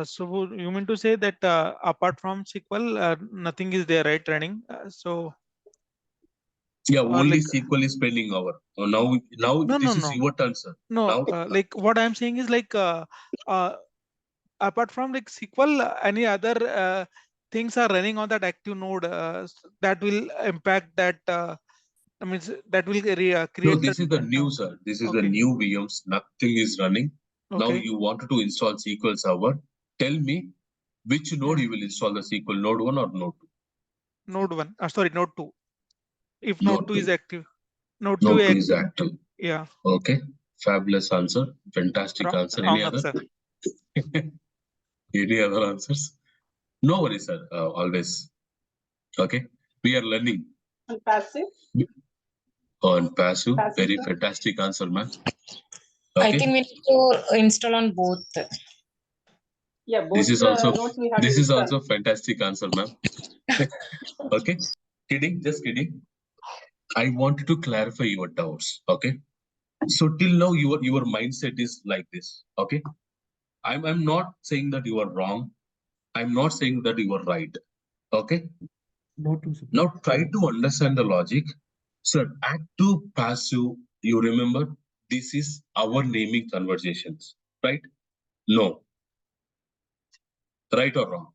So you mean to say that apart from SQL, nothing is there, right, running? Yeah, Or only like SQL is pending our. Now this is your turn, sir. No, Now, like what I'm saying is like apart from like SQL, any other things are running on that active node that will impact that. I mean, that will no, create this is the that. new, sir. This is the Okay. new VMs. Nothing is running. Now Okay. you wanted to install SQL Server. Tell me which node you will install the SQL, node 1 or node 2? Node 1. Sorry, node 2. If node Node 2 is 2. active. Node 2 Node 2 is active. active. Yeah. Okay. Fabulous answer. Fantastic answer. Any Wrong other? answer. Any other answers? No worries, sir. Always. Okay. We are learning. And passive? On passive. Passive, Very sir. fantastic answer, ma'am. I Okay. think we need to install on both. Yeah, both This is the also nodes we have to install. fantastic answer, ma'am. Okay. Kidding, just kidding. I wanted to clarify your doubts. Okay. So till now your mindset is like this. Okay. I'm not saying that you are wrong. I'm not saying that you are right. Okay. Now try to understand the logic. Sir, active, passive, you remember, this is our naming conversations, right? No. Right or wrong?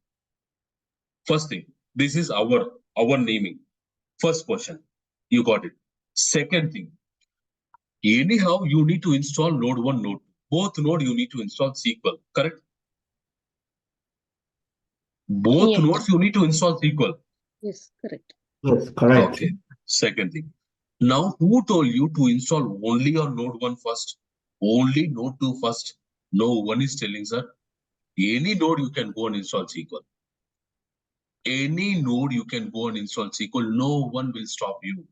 First thing, this is our naming. First question, you got it. Second thing, anyhow, you need to install node 1, node 2. Both node you need to install SQL, correct? Both Yes. nodes you need to install SQL. Yes, correct. Yes, correct. Okay. Second thing. Now, who told you to install only on node 1 first? Only node 2 first? No one is telling, sir. Any node you can go and install SQL. Any node you can go and install SQL. No one will stop you.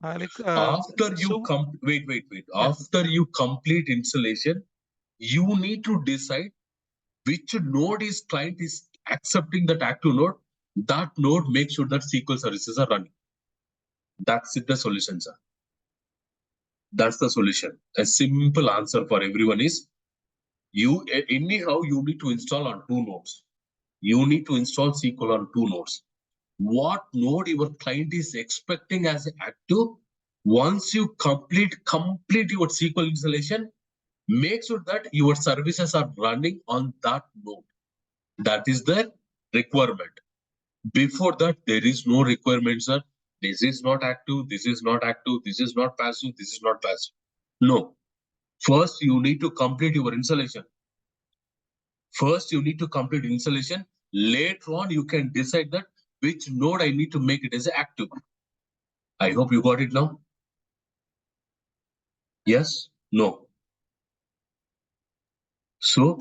After you wait. Yeah. After you complete installation, you need to decide which node is client is accepting that active node. That node makes sure that SQL services are running. That's it, the solution, sir. That's the solution. A simple answer for everyone is anyhow you need to install on 2 nodes. you need to install SQL on 2 nodes. What node your client is expecting as active? Once you complete your SQL installation, make sure that your services are running on that node. That is the requirement. Before that, there is no requirement, sir. This is not active, this is not active, this is not passive, this is not passive. No. First, you need to complete your installation. First, you need to complete installation. Later on, you can decide that which node I need to make it as active. I hope you got it now. Yes? No? So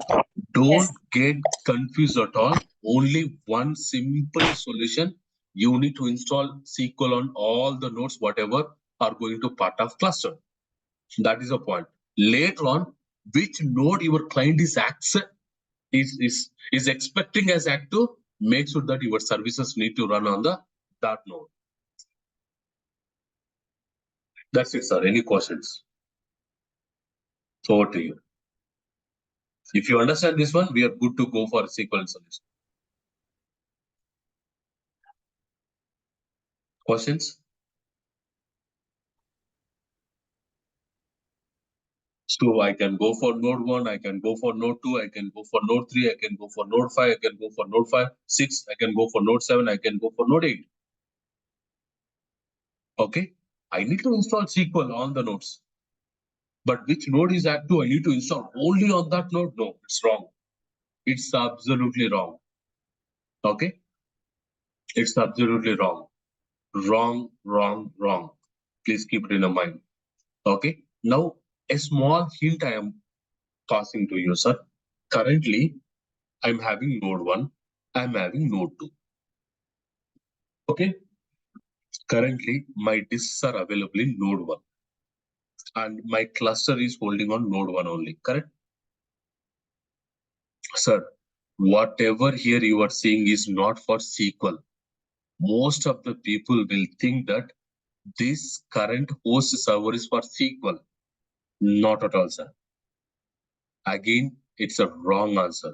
don't Yes. get confused at all. Only one simple solution. You need to install SQL on all the nodes, whatever are going to part of cluster. That is the point. Later on, which node your client is expecting as active, make sure that your services need to run on that node. That's it, sir. Any questions? Over to you. If you understand this one, we are good to go for SQL installation. Questions? So I can go for node 1, I can go for node 2, I can go for node 3, I can go for node 5, I can go for node 5, 6, I can go for node 7, I can go for node 8. Okay, I need to install SQL on the nodes. But which node is active? I need to install only on that node? No, it's wrong. It's absolutely wrong. Okay, it's absolutely wrong. Wrong, wrong, wrong. Please keep it in your mind. Okay, now a small hint I am passing to you, sir. Currently, I'm having node 1, I'm having node 2. Okay, currently my disks are available in node 1 and my cluster is holding on node 1 only, correct? Sir, whatever here you are seeing is not for SQL. Most of the people will think that this current host server is for SQL. Not at all, sir. Again, it's a wrong answer.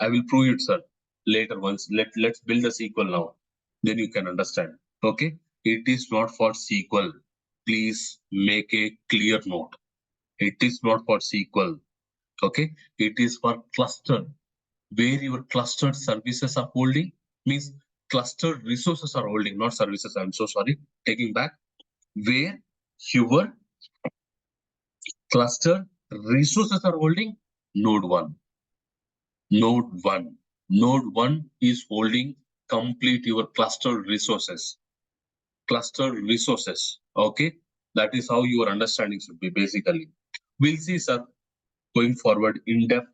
I will prove it, sir. Later once. Let's build a SQL now. Then you can understand. Okay? It is not for SQL. Please make a clear note. It is not for SQL. Okay? It is for cluster. Where your clustered services are holding means clustered resources are holding, not services. I'm so sorry. Taking back. Where your clustered resources are holding node 1. Node 1. Node 1 is holding complete your clustered resources. Clustered resources. Okay. That is how your understanding should be basically. We'll see, sir, going forward in depth.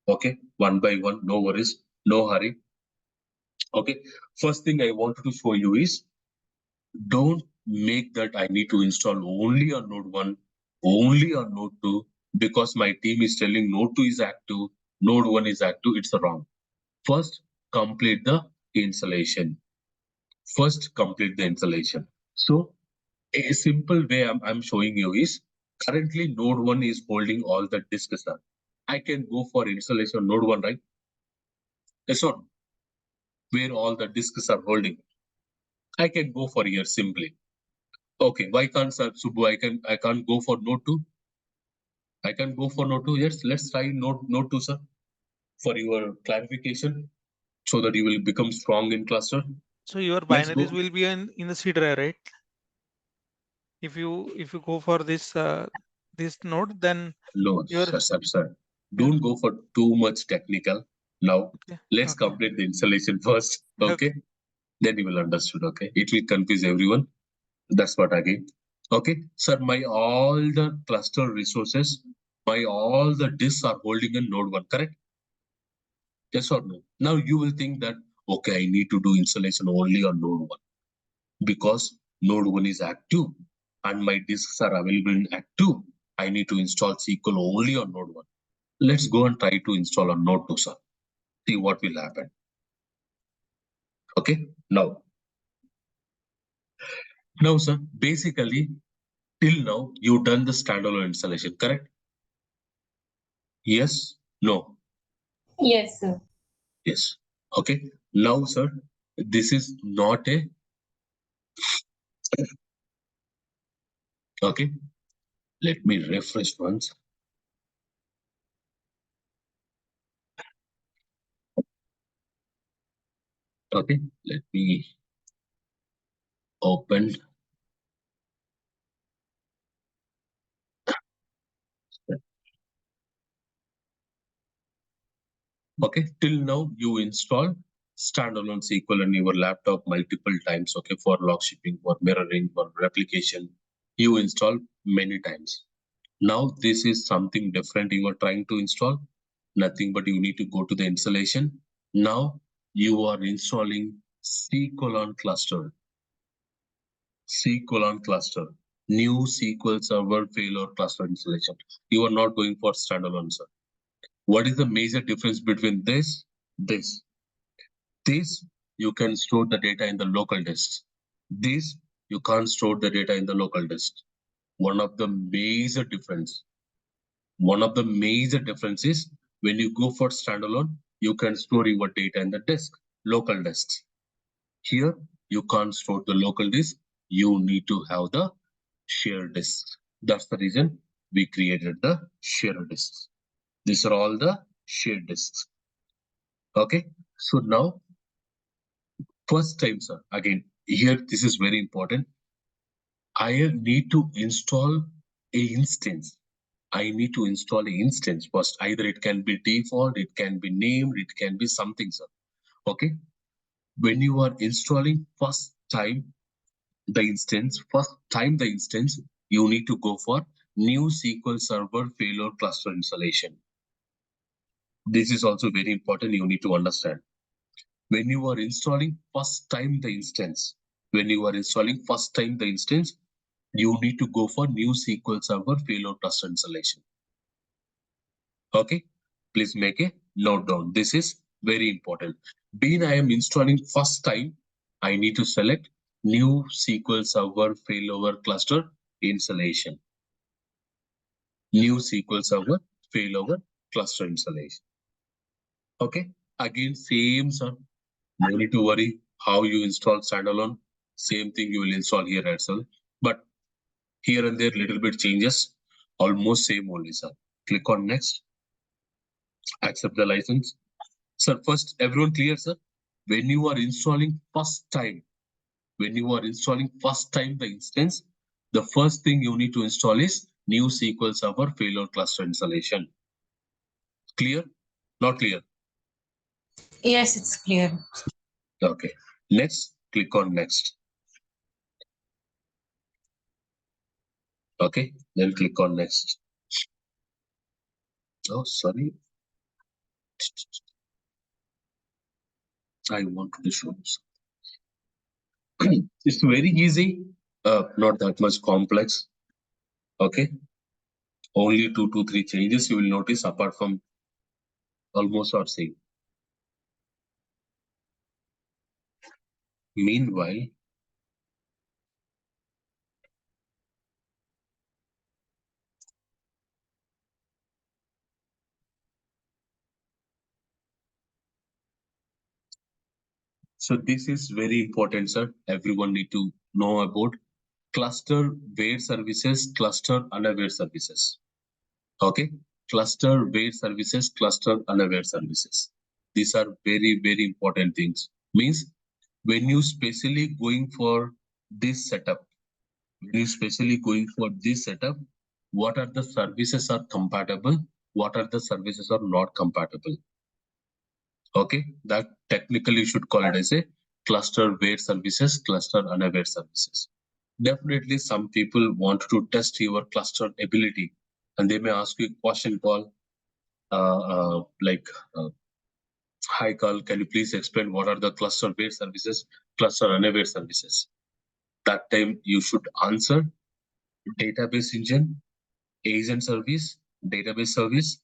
Okay. One by one. No worries. No hurry. Okay. First thing I wanted to show you is don't make that I need to install only on node 1, only on node 2, because my team is telling node 2 is active, node 1 is active. It's wrong. First, complete the installation. First, complete the installation. So, a simple way I'm showing you is currently node 1 is holding all the disks. I can go for installation node 1, right? Yes or no? Where all the disks are holding. I can go for here simply. Okay, why can't sir Subbu? I can't go for node 2. I can go for node 2. Yes, let's try node 2, sir, for your clarification, so that you will become strong in cluster. So your Let's binaries go. will be in the C drive, right? If you go for this this node, then No, your sir. Don't go for too much technical. Now, okay. let's Okay. complete the installation first. Okay. Okay. Then you will understood. Okay. It will confuse everyone. That's what again. Okay. Sir, my all the cluster resources, my all the disks are holding in node 1, correct? Yes or no? Now you will think that, okay, I need to do installation only on node 1 because node 1 is active and my disks are available in active. I need to install SQL only on node 1. Let's go and try to install on node 2, sir. See what will happen. Okay. Now, sir, basically, till now, you've done the standalone installation, correct? Yes? No? Yes, sir. Yes. Okay. Now, sir, this is not a okay. Let me refresh once. Okay. Let me open. Okay. Till now, you install standalone SQL on your laptop multiple times. Okay. For log shipping, for mirroring, for replication, you install many times. Now, this is something different you are trying to install. Nothing but you need to go to the installation. Now, you are installing C::cluster. C::cluster. New SQL Server Failover cluster installation. You are not going for standalone, sir. What is the major difference between this? This. This, you can store the data in the local disk. This, you can't store the data in the local disk. One of the major difference. One of the major differences, when you go for standalone, you can store your data in the disk, local disks. Here, you can't store the local disk. You need to have the shared disk. That's the reason we created the shared disks. These are all the shared disks. Okay. So now, first time, sir, again, here, this is very important. I need to install a instance. I need to install an instance first. Either it can be default, it can be named, it can be something, sir. Okay. When you are installing first time the instance, you need to go for new SQL Server Failover cluster installation. This is also very important. You need to understand. When you are installing first time the instance, you need to go for new SQL Server Failover cluster installation. Okay, please make a note down. This is very important. Being I am installing first time, I need to select new SQL Server Failover cluster installation. New SQL Server Failover cluster installation. Okay, again, same, sir. No need to worry how you install standalone. Same thing you will install here as well. But here and there, little bit changes. Almost same only, sir. Click on next. Accept the license. Sir, first, everyone clear, sir? When you are installing first time the instance, the first thing you need to install is new SQL Server Failover cluster installation. Clear? Not clear? Yes, it's clear. Okay. Next, click on next. Okay, then click on next. Oh, sorry. I wanted to show you something. It's very easy, not that much complex. Okay. Only 2 to 3 changes you will notice apart from almost are same. Meanwhile, so this is very important, sir. Everyone need to know about cluster wait services, cluster unaware services. Okay, cluster wait services, cluster unaware services. These are very, very important things. Means when you specially going for this setup, what are the services are compatible? What are the services are not compatible? Okay, that technically you should call it as a cluster wait services, cluster unaware services. Definitely some people want to test your cluster ability and they may ask you a question called hi Carl, can you please explain what are the cluster wait services, cluster unaware services? That time you should answer database engine, agent service, database service,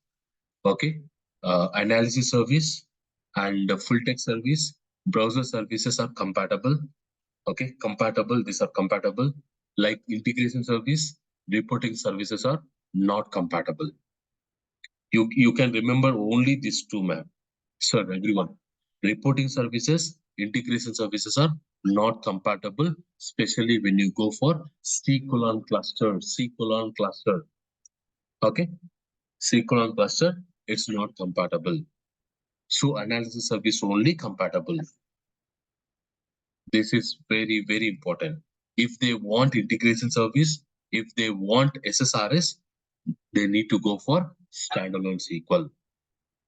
okay, analysis service, and full text service. Browser services are compatible. Okay, compatible. These are compatible. Like integration service, reporting services are not compatible. You can remember only these two, ma'am. Sir, everyone. Reporting services, integration services are not compatible, especially when you go for C::cluster, C::cluster. Okay, C::cluster, it's not compatible. So analysis service only compatible. This is very, very important. If they want integration service, if they want SSRS, they need to go for standalone SQL.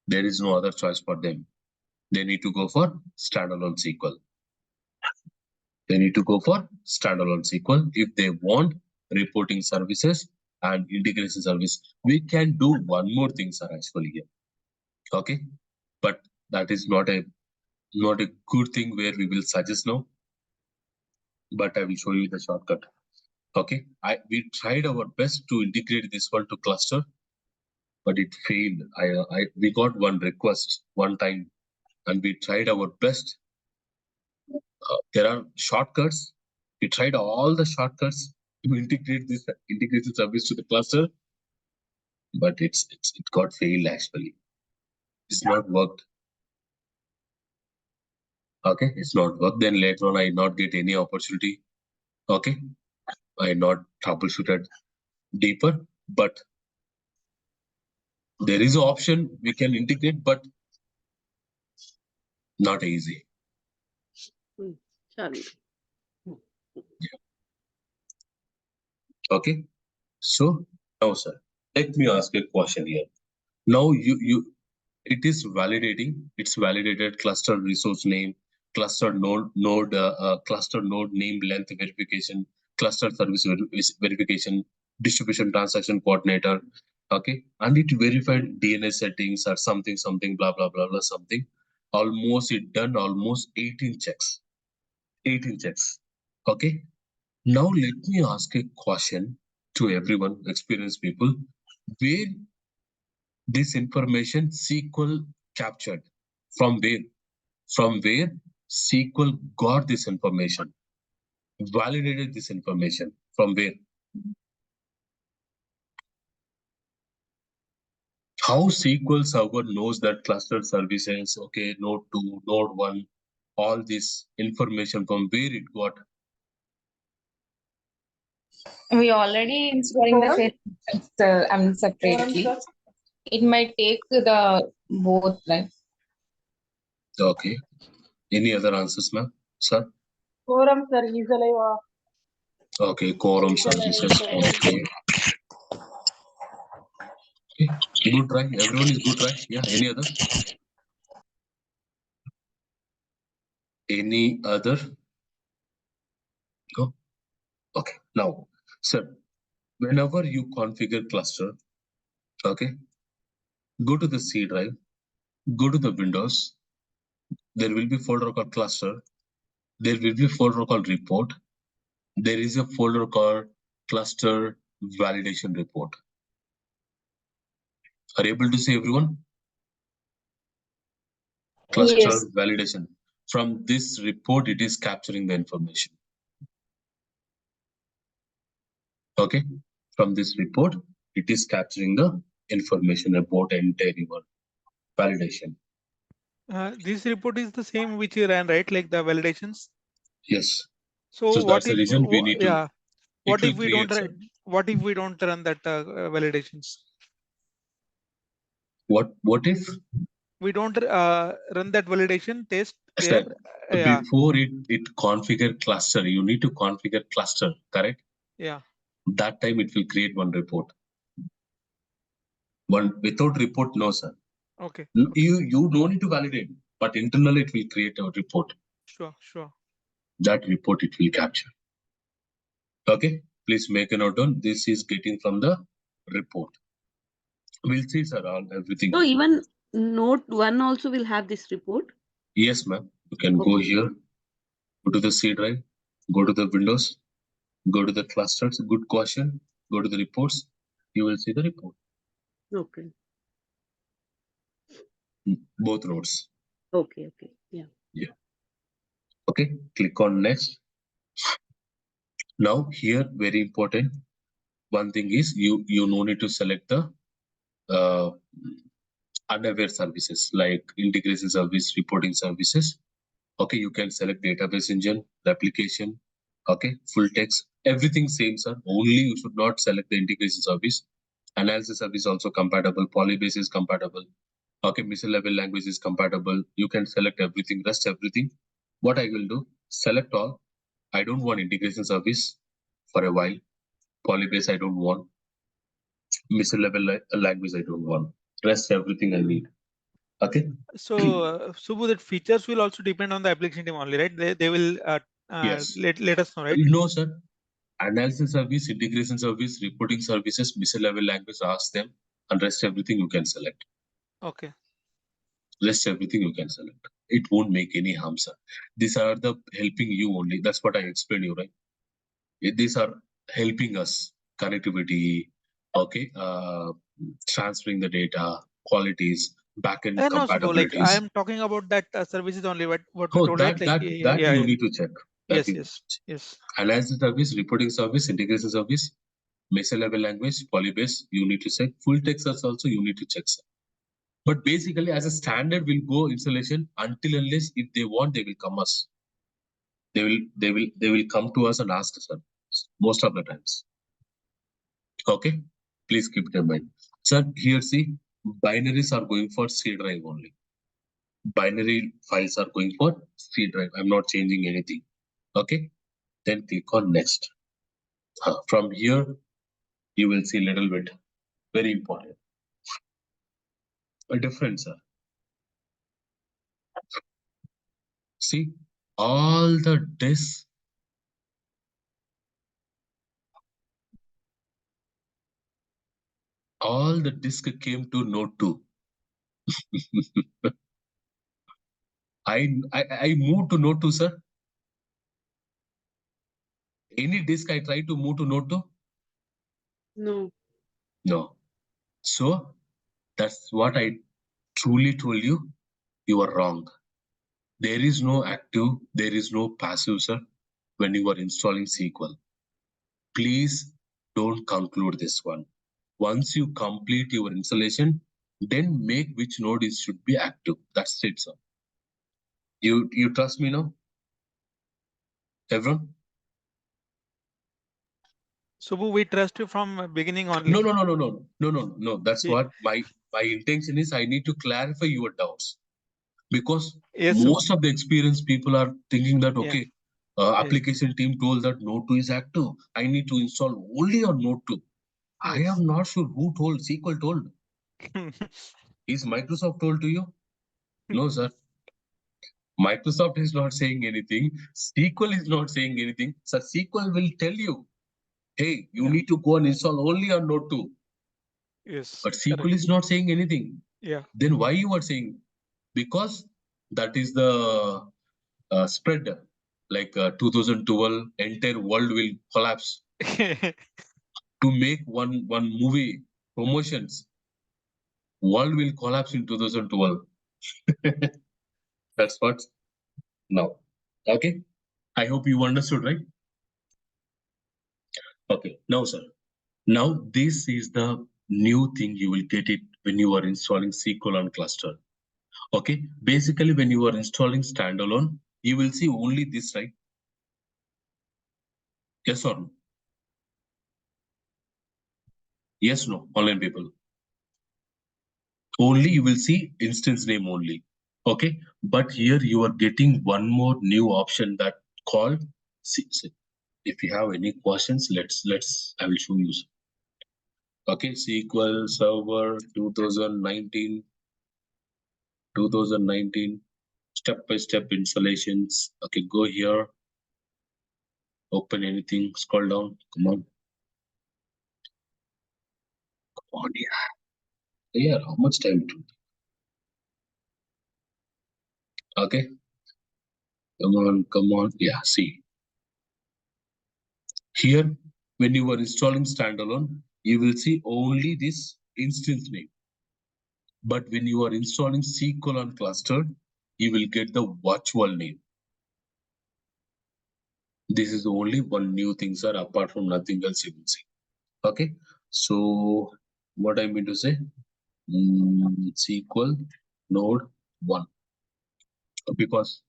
There is no other choice for them. They need to go for standalone SQL. They need to go for standalone SQL if they want reporting services and integration service. We can do one more thing, sir, actually here. Okay, but that is not a good thing where we will suggest now. But I will show you the shortcut. Okay, we tried our best to integrate this one to cluster, but it failed. We got one request one time, and we tried our best. There are shortcuts. We tried all the shortcuts to integrate this integration service to the cluster, but it got failed actually. It's not worked. Okay, it's not worked. Then later on, I not get any opportunity. Okay, I not troubleshooted deeper, but there is an option we can integrate, but not easy. Sorry. Okay, so now, sir, let me ask a question here. Now it is validating. It's validated cluster resource name, cluster node name length verification, cluster service verification, distribution transaction coordinator. Okay, and it verified DNS settings or something, blah blah blah blah something. Almost it done almost 18 checks. 18 checks. Okay. Now let me ask a question to everyone, experienced people. Where this information SQL captured? From where? From where SQL got this information? Validated this information? From where? How SQL Server knows that cluster services, okay, node 2, node 1, all this information from where it got? We already installing the Quorum? separately. Quorum, sir. It might take the both, right? Okay. Any other answers, ma'am? Sir? Quorum, sir, easily. Okay, quorum services. Okay. Okay. Good try. Everyone is good try. Yeah. Any other? Any other? No. Okay. Now, sir, whenever you configure cluster, okay, go to the C drive, go to the Windows. There will be folder called cluster. There will be folder called report. There is a folder called cluster validation report. Are you able to see everyone? Cluster Yes. validation. From this report, it is capturing the information. Okay. From this report, it is capturing the information about entire validation. This report is the same which you ran, right? Like the validations. Yes. So So what that's the if, reason we need to. yeah, what It if will we don't create. run? What if we don't run that validations? What if? We don't run that validation test there. Sir, Yeah, before it configure cluster, you need to configure cluster, correct? yeah. That time it will create one report. One without report, no, sir. Okay. You don't need to validate, but internally it will create a report. Sure, sure. That report it will capture. Okay, please make a note on this is getting from the report. We'll see, sir, all everything. So even Note 1 also will have this report? Yes, ma'am. You can go here, go to the C drive, go to the Windows, go to the clusters. Good question. Go to the reports. You will see the report. Okay. Both nodes. Okay, okay. Yeah. Yeah. Okay. Click on next. Now here, very important. One thing is you no need to select the unaware services like integration service, reporting services. Okay, you can select database engine, replication, okay, full text, everything same, sir. Only you should not select the integration service. Analysis service also compatible, polybase is compatible. Okay, missile level language is compatible. You can select everything, rest everything. What I will do, select all. I don't want integration service for a while. Polybase I don't want. Missile level language I don't want. Rest everything I need. Okay. So, Subbu, that features will also depend on the application team only, right? They will Yes. let us know, right? No, sir. Analysis service, integration service, reporting services, missile level language, ask them, and rest everything you can select. Okay. Rest everything you can select. It won't make any harm, sir. These are the helping you only. That's what I explained you, right? These are helping us connectivity, okay, transferring the data, qualities, backend No, Subbu, like I compatibilities. am talking about that services only. What you Oh, told, right? Like, that yeah, yeah, you yeah. need to check. That Yes, you need yes, to check. yes. Analysis service, reporting service, integration service, missile level language, polybase, you need to check. Full text also you need to check, sir. But basically, as a standard, will go installation until unless if they want, they will come us. They will come to us and ask us, sir. Most of the times. Okay, please keep it in mind. Sir, here see, binaries are going for C drive only. Binary files are going for C drive. I'm not changing anything. Okay, then click on next. From here, you will see a little bit. Very important. A difference, sir. See, all the disks, came to Node 2. I moved to Node 2, sir. Any disk I try to move to Node 2? No. No. So that's what I truly told you. You are wrong. There is no active, there is no passive, sir, when you are installing SQL. Please don't conclude this one. Once you complete your installation, then make which node is should be active. That's it, sir. You trust me now? Everyone? Subbu, we trust you from beginning only. No. That's Ye- what my intention is. I need to clarify your doubts. Because Yes, Subbu. most of the experienced people are thinking that, Yeah. okay, Yes. application team told that Node 2 is active. I need to install only on Node 2. I Yes. am not sure who told. SQL told. Is Microsoft told to you? No, sir. Microsoft is not saying anything. SQL is not saying anything. So SQL will tell you, hey, you Yeah. need to go and install only on Node 2. Yes. But SQL Correct. is not saying anything. Yeah. Then why you are saying? Because that is the spread. Like 2012, entire world will collapse to make one movie promotions. World will collapse in 2012. That's what now. Okay. I hope you understood, right? Okay. Now, sir. Now this is the new thing you will get it when you are installing SQL on cluster. Okay. Basically, when you are installing standalone, you will see only this, right? Yes or no? Yes, no, online people. Only you will see instance name only. Okay, but here you are getting one more new option that called. See, if you have any questions, let's I will show you. Okay, SQL Server 2019 step-by-step installations. Okay, go here, open anything, scroll down. Come on, yeah. How much time to? Okay, come on. Yeah, see. Here, when you are installing standalone, you will see only this instance name. But when you are installing SQL on cluster, you will get the virtual name. This is the only one new thing, sir. Apart from nothing else you will see. Okay. So what I mean to say, SQL node 1, because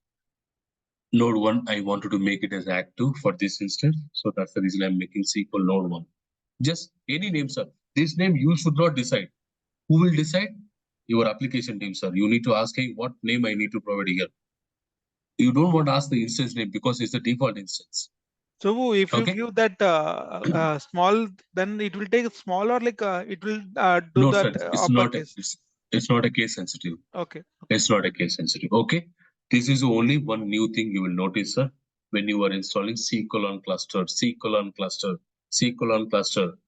node 1 I wanted to make it as active for this instance, so that's the reason I'm making SQL node 1. Just any name, sir. This name you should not decide. Who will decide? Your application team, sir. You need to ask, hey, what name I need to provide here. You don't want to ask the instance name because it's the default instance. So if you Okay. give that small, then it will take small, or like it will do No, that sir. It's not. uppercase. It's not a case sensitive. Okay. It's not a case sensitive. Okay. This is only one new thing you will notice, sir, when you are installing C colon cluster, C colon cluster, C colon cluster.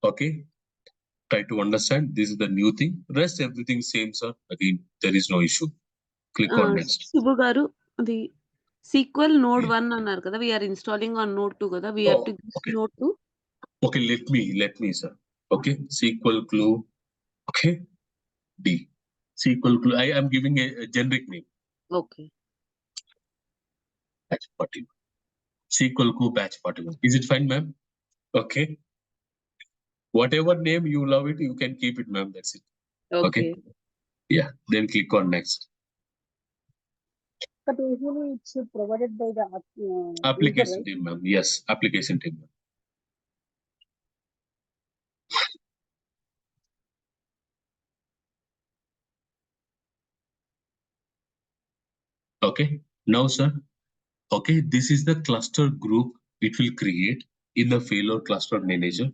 Okay. Try to understand. This is the new thing. Rest everything same, sir. Again, there is no issue. Click on next. Subbu garu, the SQL node Yeah. 1 అన్నారు కదా, we are installing on node 2 కదా, we have to give Okay. node 2. Okay, let me, sir. Okay, SQL clue. Okay, D. SQL clue. I am giving a generic name. Okay. Batch 41. SQL clue batch 41. Is it fine, ma'am? Okay. Whatever name you love it, you can keep it, ma'am. That's it. Okay. Yeah. Then click on next. But usually it's provided by the Application user, right? team, ma'am. Yes, application team. Okay. Now, sir. Okay, this is the cluster group it will create in the Failover cluster manager.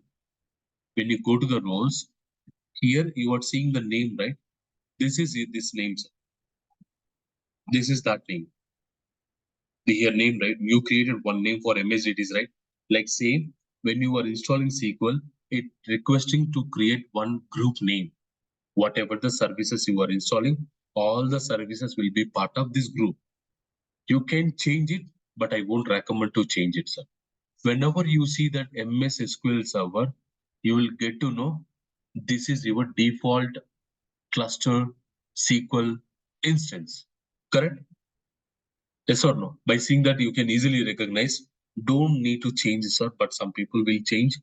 When you go to the roles, here you are seeing the name, right? This is this name, sir. This is that name. Your name, right? You created one name for MSDTs, right? Like same, when you are installing SQL, it requesting to create one group name. Whatever the services you are installing, all the services will be part of this group. You can change it, but I won't recommend to change it, sir. Whenever you see that MS SQL Server, you will get to know this is your default cluster SQL instance. Correct? Yes or no? By seeing that, you can easily recognize. Don't need to change, sir, but some people will change.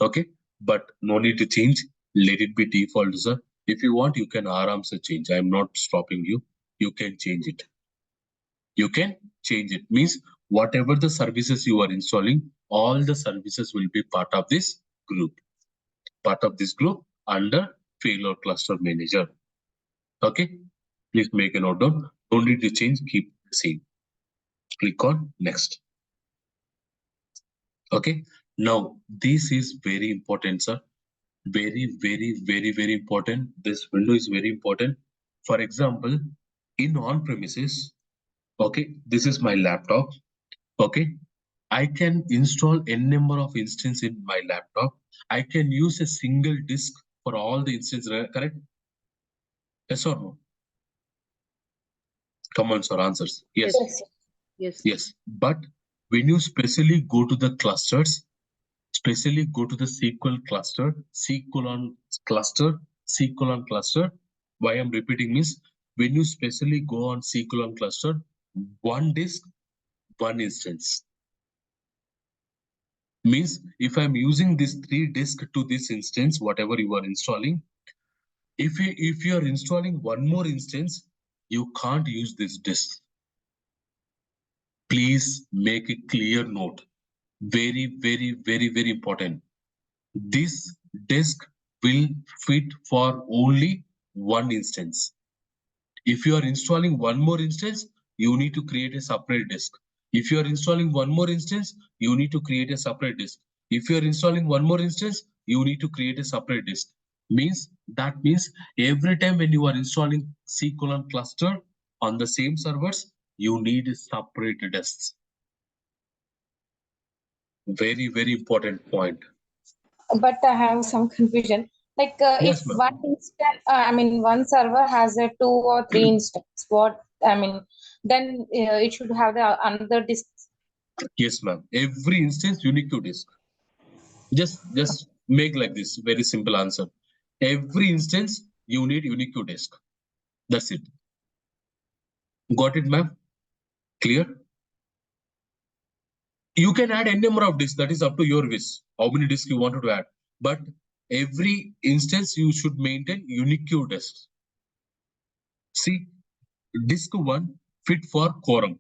Okay, but no need to change. Let it be default, sir. If you want, you can aram se change. I am not stopping you. You can change it. You can change it. Means whatever the services you are installing, all the services will be part of this group. Part of this group under Failover Cluster Manager. Okay, please make a note down. Don't need to change. Keep the same. Click on next. Okay, now this is very important, sir. Very important. This window is very important. For example, in on-premises, okay, this is my laptop. Okay, I can install n number of instances in my laptop. I can use a single disk for all the instances, correct? Yes or no? Comments or answers? Yes. Yes. But when you specially go to the clusters, especially go to the SQL cluster, SQL cluster. Why I'm repeating is when you specially go on SQL cluster, one disk, one instance. Means if I'm using this 3 disk to this instance, whatever you are installing, if you are installing one more instance, you can't use this disk. Please make a clear note. Very important. This disk will fit for only one instance. If you are installing one more instance, you need to create a separate disk. If you are installing one more instance, you need to create a separate disk. If you are installing one more instance, you need to create a separate disk. That means every time when you are installing SQL cluster on the same servers, you need separate disks. Very important point. But I have some confusion. Like Yes, if ma'am. one instance, one server has a 2 or 3 instances, then it should have the another disk. Yes, ma'am. Every instance unique to disk. Just make like this. Very simple answer. Every instance you need unique to disk. That's it. Got it, ma'am? Clear? You can add any number of disks. That is up to your wish. How many disks you wanted to add. But every instance you should maintain unique disks. See, disk 1 fit for Quorum,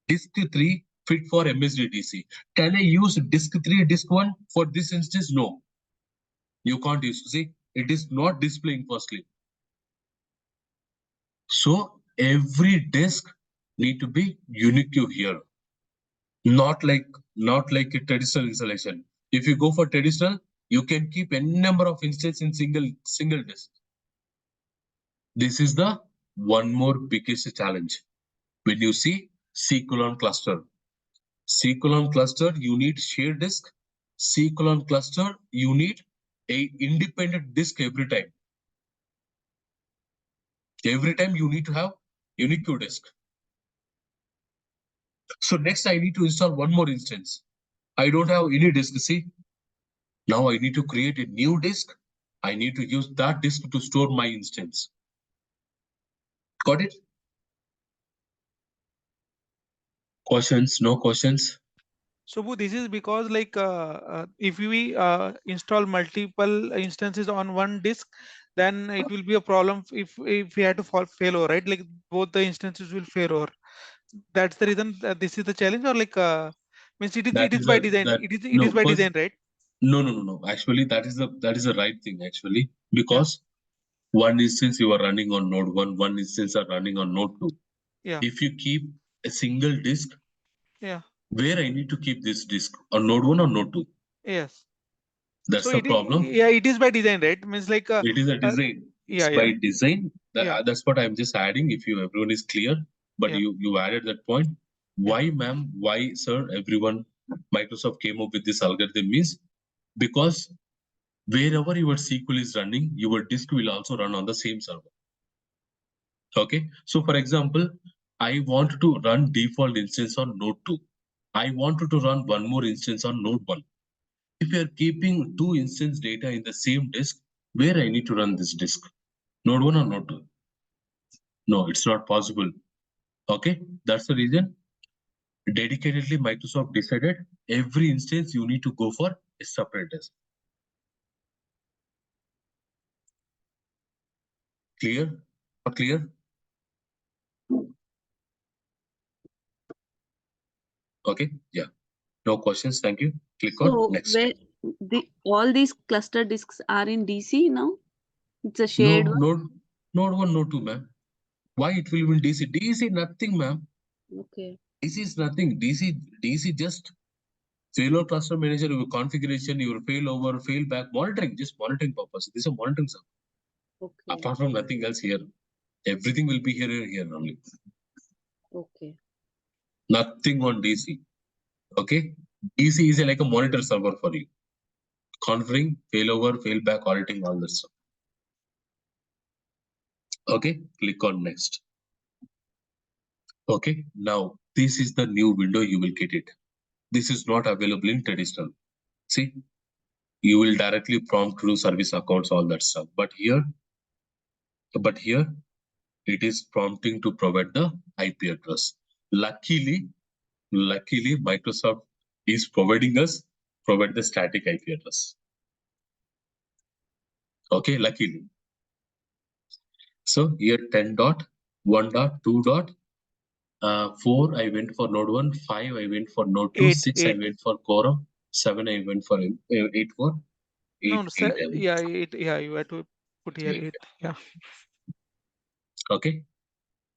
disk 3 fit for MSDTC. Can I use disk 3, disk 1 for this instance? No, you can't use. See, it is not displaying firstly. So every disk need to be unique here, not like a traditional installation. If you go for traditional, you can keep any number of instances in single disk. This is the one more biggest challenge. When you see C::cluster, C::cluster, you need shared disk. C::cluster, you need a independent disk every time. Every time you need to have unique disk. So next I need to install one more instance. I don't have any disk, see? Now I need to create a new disk. I need to use that disk to store my instance. Got it? Questions? No questions? Subbu, this is because like if we install multiple instances on one disk, then it will be a problem if we had to fail over, right? Like both the instances will fail over. That's the reason that this is the challenge, or like means it is by design. It is by design, right? No. Actually, that is the right thing actually, because one instance you are running on node 1, one instance are running on node 2. Yeah. If you keep a single disk, Yeah. where I need to keep this disk, on node 1 or node 2? Yes. That's So the problem. it is by design, right? Means like it is a design. It's by design. That's what I'm just adding. If everyone is clear, but you added that point. Why, ma'am? Why, sir? Everyone, Microsoft came up with this algorithm is because wherever your SQL is running, your disk will also run on the same server. Okay. So, for example, I want to run default instance on node 2. I wanted to run one more instance on node 1. If you are keeping two instance data in the same disk, where I need to run this disk? Node 1 or node 2? No, it's not possible. Okay, that's the reason. Dedicatedly, Microsoft decided every instance you need to go for a separate disk. Clear? Not clear? Okay, yeah. No questions. Thank you. Click on next. Where all these cluster disks are in DC now? It's a No, shared one? node 1, node 2, ma'am. Why it will be in DC? DC nothing, ma'am. Okay. DC is nothing. DC just failover cluster manager, your configuration, your failover, failback, monitoring, just monitoring purpose. This is a monitoring stuff. Okay. Apart from nothing else here. Everything will be here only. Okay. Nothing on DC. Okay. DC is like a monitor server for you. Configuring, failover, failback, auditing, all that stuff. Okay. Click on next. Okay. Now, this is the new window. You will get it. This is not available in traditional. See, you will directly prompt to service accounts, all that stuff. But here, it is prompting to provide the IP address. Luckily, Microsoft is provide the static IP address. Okay, luckily. So here 10.1.2.4 I went for node 1, 5 I went for node 2, 6 I went for Quorum, 7 I went for 8 for 8. No, Eight, yeah, you have to put here 8. Yeah. Okay.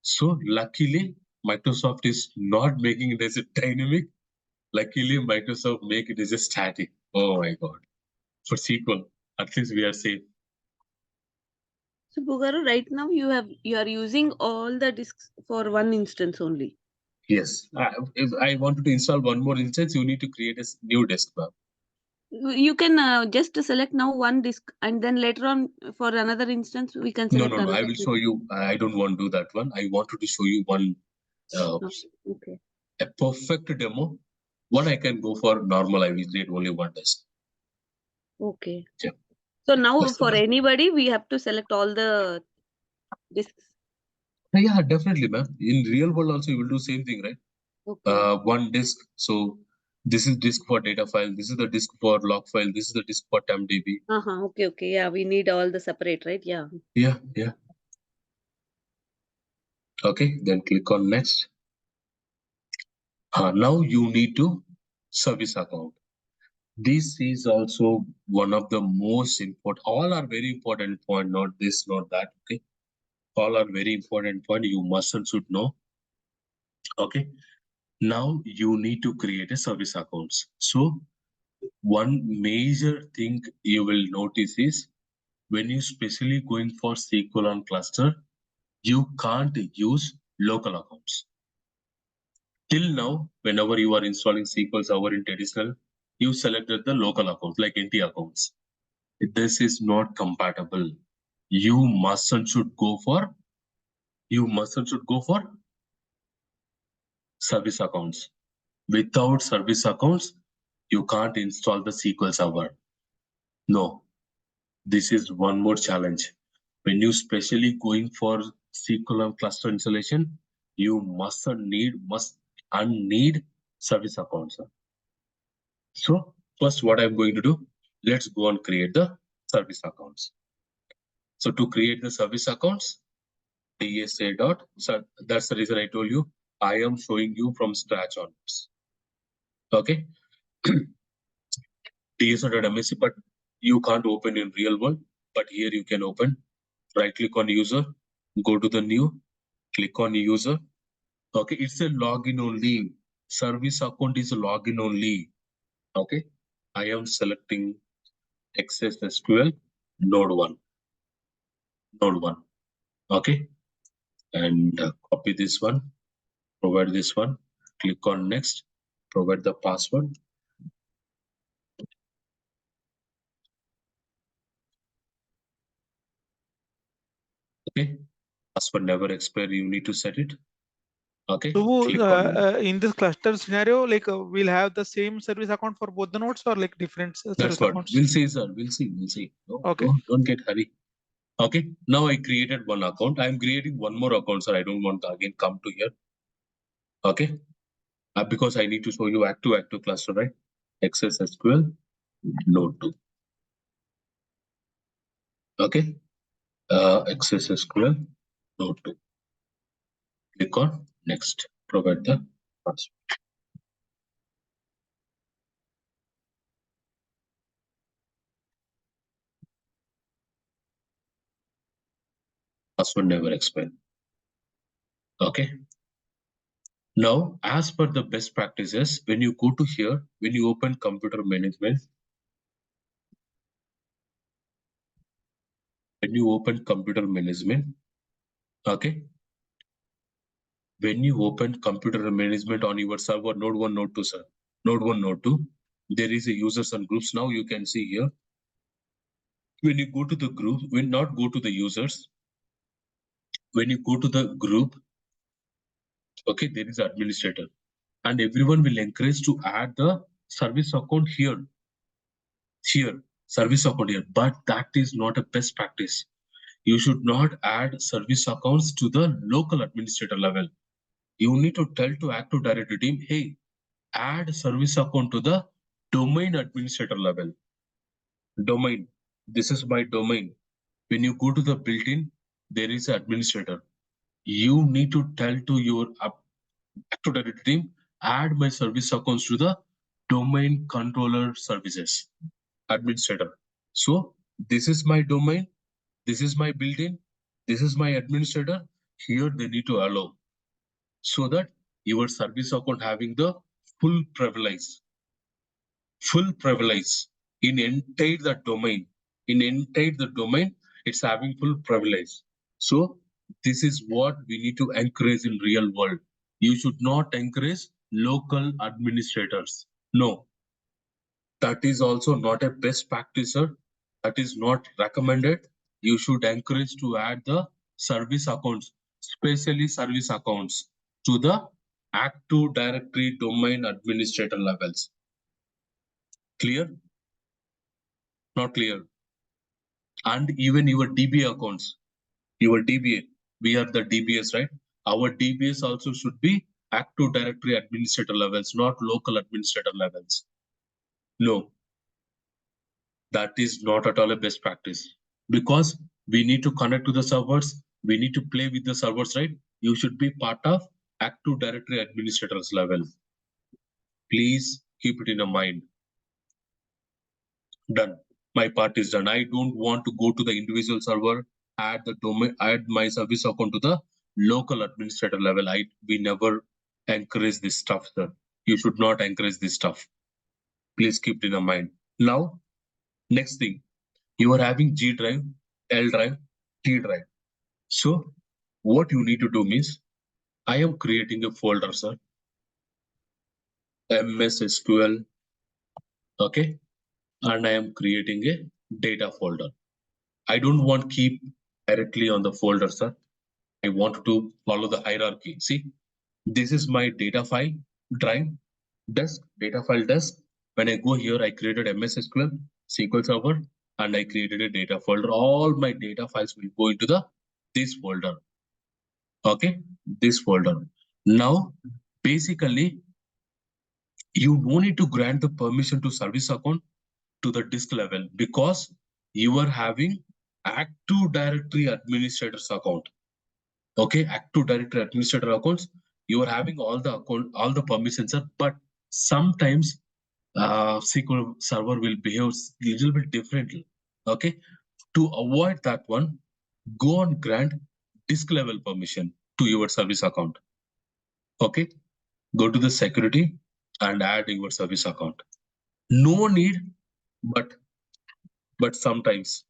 So luckily, Microsoft is not making it as a dynamic. Luckily, Microsoft make it as a static. Oh my God. For SQL, at least we are safe. So Bugaru, right now you are using all the disks for one instance only. Yes. If I wanted to install one more instance, you need to create a new disk map. You can just select now one disk and then later on for another instance we can select No. I another will disk. show you. I don't want to do that one. I wanted to show you one. Okay. A perfect demo. One I can go for normal. I will create only one disk. Okay. Yeah. So now That's for anybody we have to select all the disks. Yeah, definitely, ma'am. In real world also, you will do same thing, right? Okay. One disk. So This is disk for data file. This is the disk for log file. This is the disk for TempDB. Okay. Yeah, we need all the separate, right? Yeah. Yeah. Okay, then click on next. Now you need to service account. This is also one of the most important. All are very important point, not this, not that. Okay, all are very important point. You must and should know. Okay, now you need to create a service accounts. So one major thing you will notice is when you specially going for SQL on cluster, you can't use local accounts. Till now, whenever you are installing SQL Server in traditional, you selected the local accounts like NT accounts. This is not compatible. You must and should go for service accounts. Without service accounts, you can't install the SQL Server. No, this is one more challenge. When you specially going for SQL and cluster installation, you must need service accounts. So first what I'm going to do, let's go and create the service accounts. So to create the service accounts, DSA dot, so that's the reason I told you, I am showing you from scratch on this. Okay. DSA.msc, but you can't open in real world, but here you can open. Right click on user, go to the new, click on user. Okay, it's a login only. Service account is a login only. Okay, I am selecting Access SQL node 1. Okay, and copy this one, provide this one, click on next, provide the password. Okay, password never expire, you need to set it. Okay, So click on in this cluster scenario, like we'll have the same service account for both the nodes or like different that's service what accounts? we'll see, sir. We'll see. No, Okay. don't get hurry. Okay, now I created one account. I'm creating one more account, sir. I don't want to again come to here. Okay, because I need to show you active cluster, right? Access SQL node 2. Okay, Access SQL node 2. Click on next. Provide the password. Password never expire. Okay. Now, as per the best practices, when you go to here, when you open computer management, okay, when you open computer management on your server, node 1, node 2, sir, node 1, node 2, there is a users and groups. Now you can see here, when you go to the group, when not go to the users, when you go to the group, okay, there is administrator, and everyone will encourage to add the service account here, service account here, but that is not a best practice. You should not add service accounts to the local administrator level. You need to tell to Active Directory team, hey, add service account to the domain administrator level. Domain, this is my domain. When you go to the built-in, there is an administrator. You need to tell to your Active Directory team, add my service accounts to the domain controller services administrator. So this is my domain, this is my built-in, this is my administrator. Here they need to allow so that your service account having the full privilege in entire the domain. In entire the domain, it's having full privilege. So this is what we need to encourage in real world. You should not encourage local administrators. No, that is also not a best practice, sir. That is not recommended. You should encourage to add the service accounts, especially service accounts, to the Active Directory domain administrator levels. Clear? Not clear? And even your DBA accounts, your DBA, we are the DBS, right? Our DBS also should be Active Directory administrator levels, not local administrator levels. No, that is not at all a best practice, because we need to connect to the servers. We need to play with the servers, right? You should be part of Active Directory administrators level. Please keep it in mind. Done. My part is done. I don't want to go to the individual server, add the domain, add my service account to the local administrator level. We never encourage this stuff, sir. You should not encourage this stuff. Please keep it in mind. Now, next thing, you are having G drive, L drive, T drive. So what you need to do means, I am creating a folder, sir. MS SQL, okay? And I am creating a data folder. I don't want keep directly on the folder, sir. I want to follow the hierarchy. See, this is my data file drive, desk, data file desk. When I go here, I created MS SQL Server, and I created a data folder. All my data files will go into this folder. Okay, this folder. Now, basically, you don't need to grant the permission to service account to the disk level, because you are having Active Directory administrators account. Okay, Active Directory administrator accounts, you are having all the permissions, but sometimes SQL Server will behave a little bit differently. Okay, to avoid that one, go and grant disk level permission to your service account. Okay, go to the security and add your service account. No need, but sometimes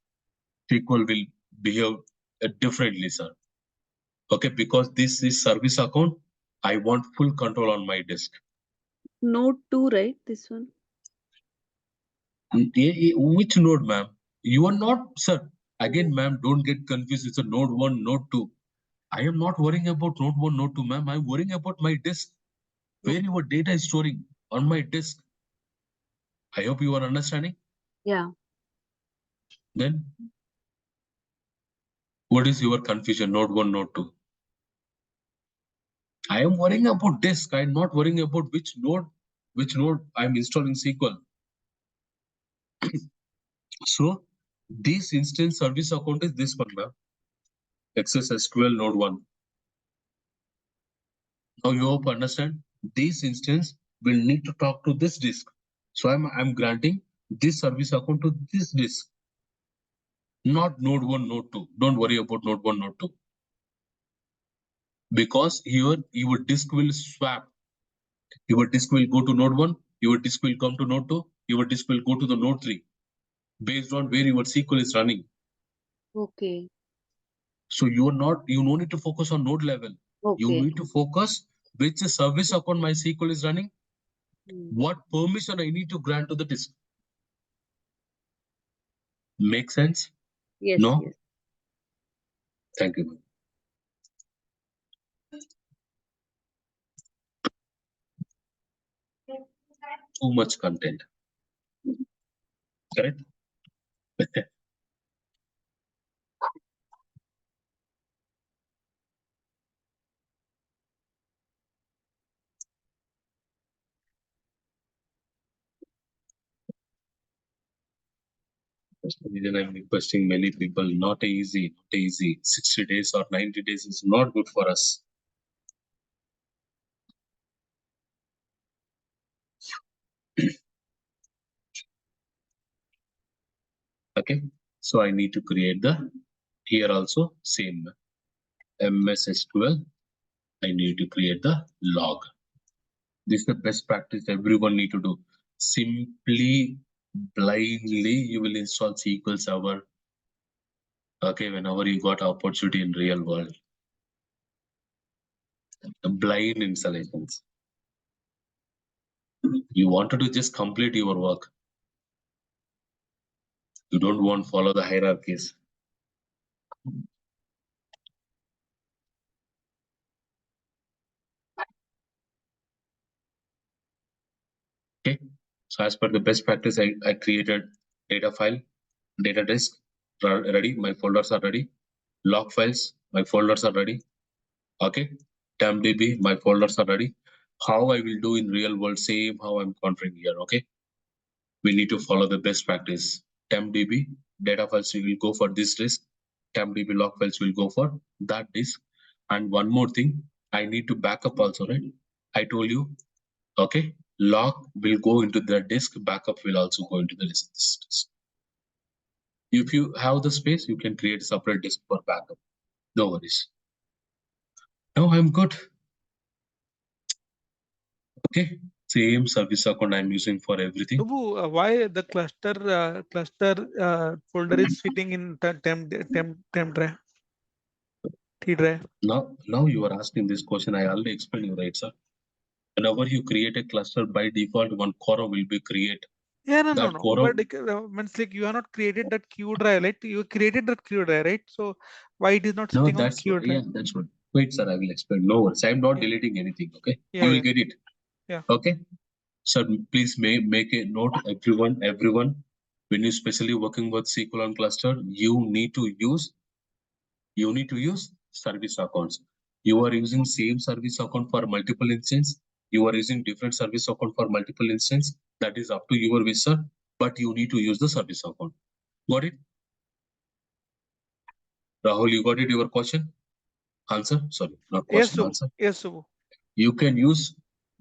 SQL will behave differently, sir. Okay, because this is service account, I want full control on my disk. Node 2, right? This one. Which node, ma'am? You are not, sir. Again, ma'am, don't get confused. It's a node 1, node 2. I am not worrying about node 1, node 2, ma'am. I'm worrying about my disk, where your data is storing on my disk. I hope you are understanding. Yeah. Then, what is your confusion? Node 1, node 2. I am worrying about disk. I'm not worrying about which node I'm installing SQL. So this instance service account is this one, ma'am. Access SQL node 1. Now you hope understand, this instance will need to talk to this disk. So I'm granting this service account to this disk, not node 1, node 2. Don't worry about node 1, node 2. Because here your disk will swap. Your disk will go to node 1, your disk will come to node 2, your disk will go to the node 3, based on where your SQL is running. Okay. So you no need to focus on node level. Okay. You need to focus which service account my SQL is running, what permission I need to grant to the disk. Make sense? Yes. No? Yes. Thank you. Too much content. Correct? That's the reason I'm requesting many people, not easy. 60 days or 90 days is not good for us. Okay, so I need to create here also same MS SQL. I need to create the log. This is the best practice everyone need to do. Simply, blindly, you will install SQL Server. Okay, whenever you got opportunity in real world. Blind installations. You wanted to just complete your work. You don't want to follow the hierarchies. Okay, so as per the best practice, I created data file, data disk ready. My folders are ready. Log files, my folders are ready. Okay, TempDB, my folders are ready. How I will do in real world, same how I'm configuring here, okay? We need to follow the best practice. TempDB, data files will go for this disk. TempDB log files will go for that disk. And one more thing, I need to backup also, right? I told you, okay, log will go into the disk, backup will also go into the disk. If you have the space, you can create a separate disk for backup. No worries. No, I'm good. Okay, same service account I'm using for everything. Subbu, why the cluster folder is sitting in the temp drive, T drive? Now you are asking this question. I already explained you, right, sir? Whenever you create a cluster, by default, one quorum will be created. Yeah, no. That But quorum, means like you have not created that Q drive, right? You created that Q drive, right? So why it is not no, sitting on that's Q drive? yeah, that's what. Wait, sir, I will explain. No worries. I'm not Yeah. deleting anything. Okay, Yeah, you will yeah. get it. Yeah. Okay, so please make a note, everyone. When you especially working with SQL and cluster, you need to use service accounts. You are using same service account for multiple instances. You are using different service account for multiple instances. That is up to your wish, sir. But you need to use the service account. Got it? Rahul, you got it? Your question? Answer? Sorry, not Yes, question, Subbu. answer. Yes, Subbu. You can use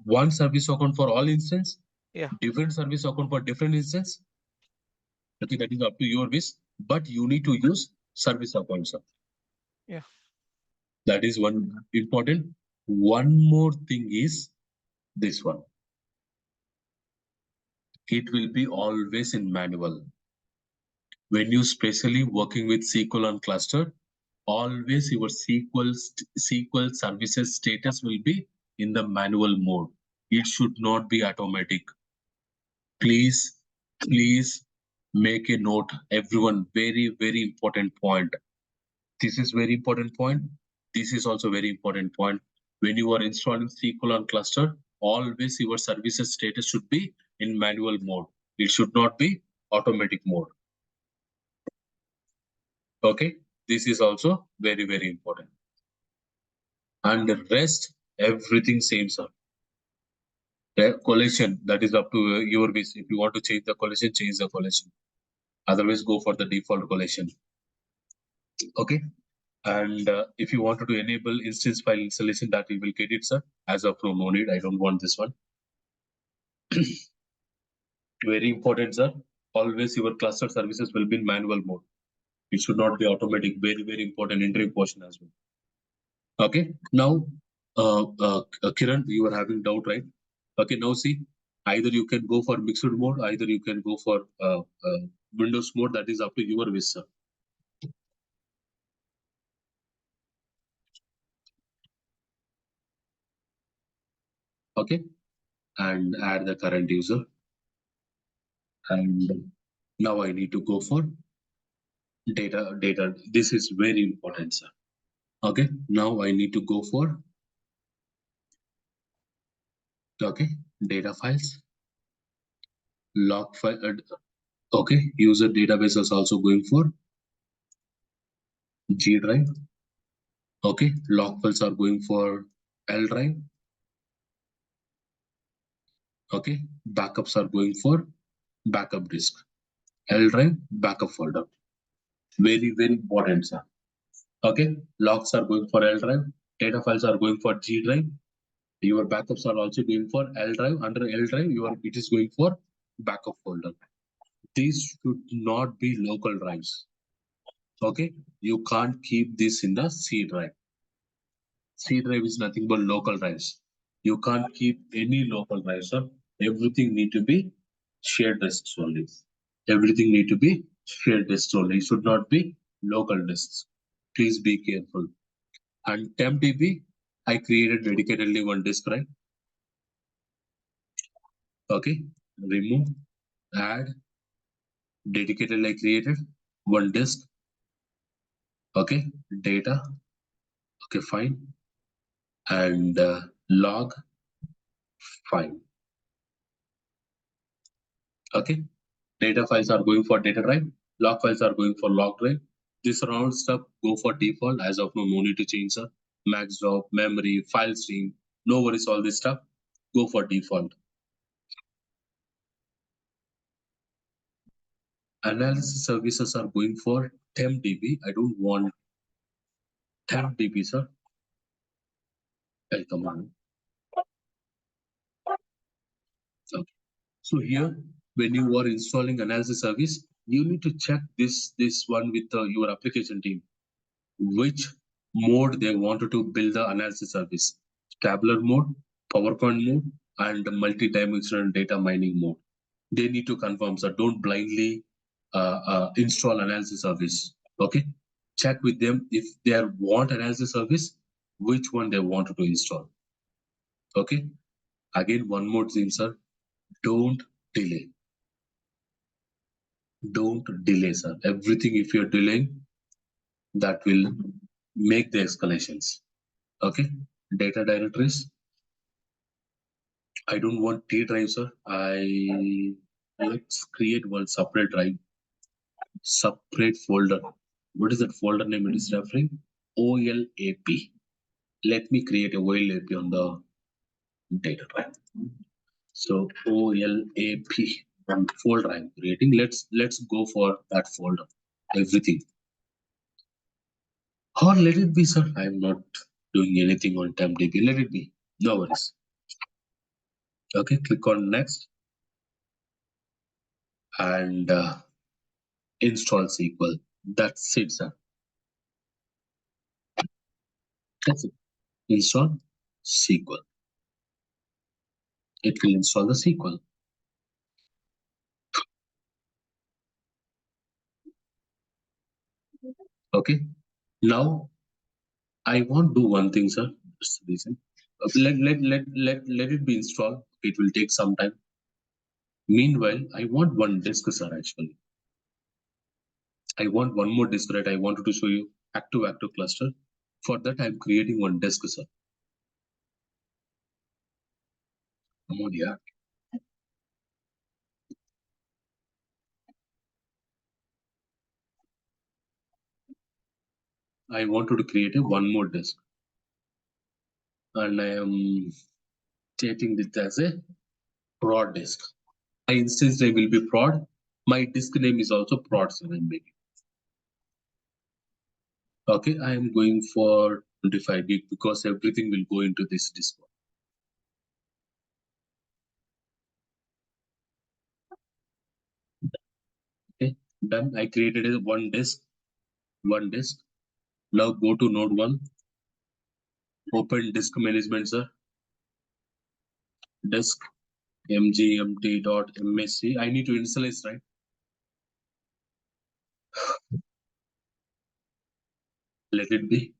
one service account for all instances. Yeah. Different service account for different instances. Okay, that is up to your wish. But you need to use service account, sir. Yeah. That is one important. One more thing is this one. It will be always in manual. When you specially working with SQL and cluster, always your SQL services status will be in the manual mode. It should not be automatic. Please make a note, everyone. Very, very important point. This is very important point. This is also very important point. When you are installing SQL on cluster, always your services status should be in manual mode. It should not be automatic mode. Okay, this is also very, very important. And the rest, everything same, sir. The collection, that is up to your wish. If you want to change the collection, change the collection. Otherwise, go for the default collection. Okay. And if you wanted to enable instance file installation, that we will get it, sir. As of now, no need. I don't want this one. Very important, sir. Always your cluster services will be in manual mode. It should not be automatic. Very, very important entry portion as well. Okay. Now, Kiran, you are having doubt, right? Okay. Now see, either you can go for mixed mode, either you can go for Windows mode. That is up to your wish, sir. Okay. And add the current user. And now I need to go for data. This is very important, sir. Okay. Now I need to go for data files, log file. Okay. User database is also going for G drive. Okay. Log files are going for L drive. Okay. Backups are going for backup disk. L drive, backup folder. Very, very important, sir. Okay. Logs are going for L drive. Data files are going for G drive. Your backups are also going for L drive. Under L drive, it is going for backup folder. These should not be local drives. Okay. You can't keep this in the C drive. C drive is nothing but local drives. You can't keep any local drives, sir. Everything need to be shared disks only. Everything need to be shared disks only. It should not be local disks. Please be careful. And TempDB, I created dedicatedly one disk, right? Okay. Remove, add, dedicatedly I created one disk. Okay. Data. Okay, fine. And log, fine. Okay. Data files are going for data drive. Log files are going for log drive. This round stuff go for default. As of now, no need to change, sir. max drop, memory, file stream. No worries, all this stuff. Go for default. Analysis services are going for 10 dB. I don't want 10 dB, sir. Hey, come on. Okay. So here, when you are installing analysis service, you need to check this one with your application team, which mode they wanted to build the analysis service: tabular mode, PowerPoint mode, and multi-dimensional data mining mode. They need to confirm, so don't blindly install analysis service. Okay, check with them if they want analysis service, which one they wanted to install. Okay, again, one more thing, sir. Don't delay. Don't delay, sir. Everything, if you're delaying, that will make the escalations. Okay, data directories. I don't want T drive, sir. Let's create one separate drive, separate folder. What is that folder name it is referring? OLAP. Let me create a OLAP on the data drive. So OLAP folder I'm creating. Let's go for that folder. Everything. Or let it be, sir. I'm not doing anything on TempDB. Let it be. No worries. Okay, click on next and install SQL. That's it, sir. That's it. Install SQL. It will install the SQL. Okay. Now I won't do one thing, sir. That's the reason. Let it be installed. It will take some time. Meanwhile, I want one disk, sir, actually. I want one more disk, right? I wanted to show you active cluster. For that, I'm creating one disk, sir. Come on, yeah. I wanted to create one more disk. And I am stating this as a prod disk. My instance name will be prod. My disk name is also prod 7 maybe. Okay, I am going for 25 gig because everything will go into this disk. Okay, done. I created a one disk. Now go to node 1. Open disk management, sir. Disk mgmt.msc. I need to initialize, right? Let it be.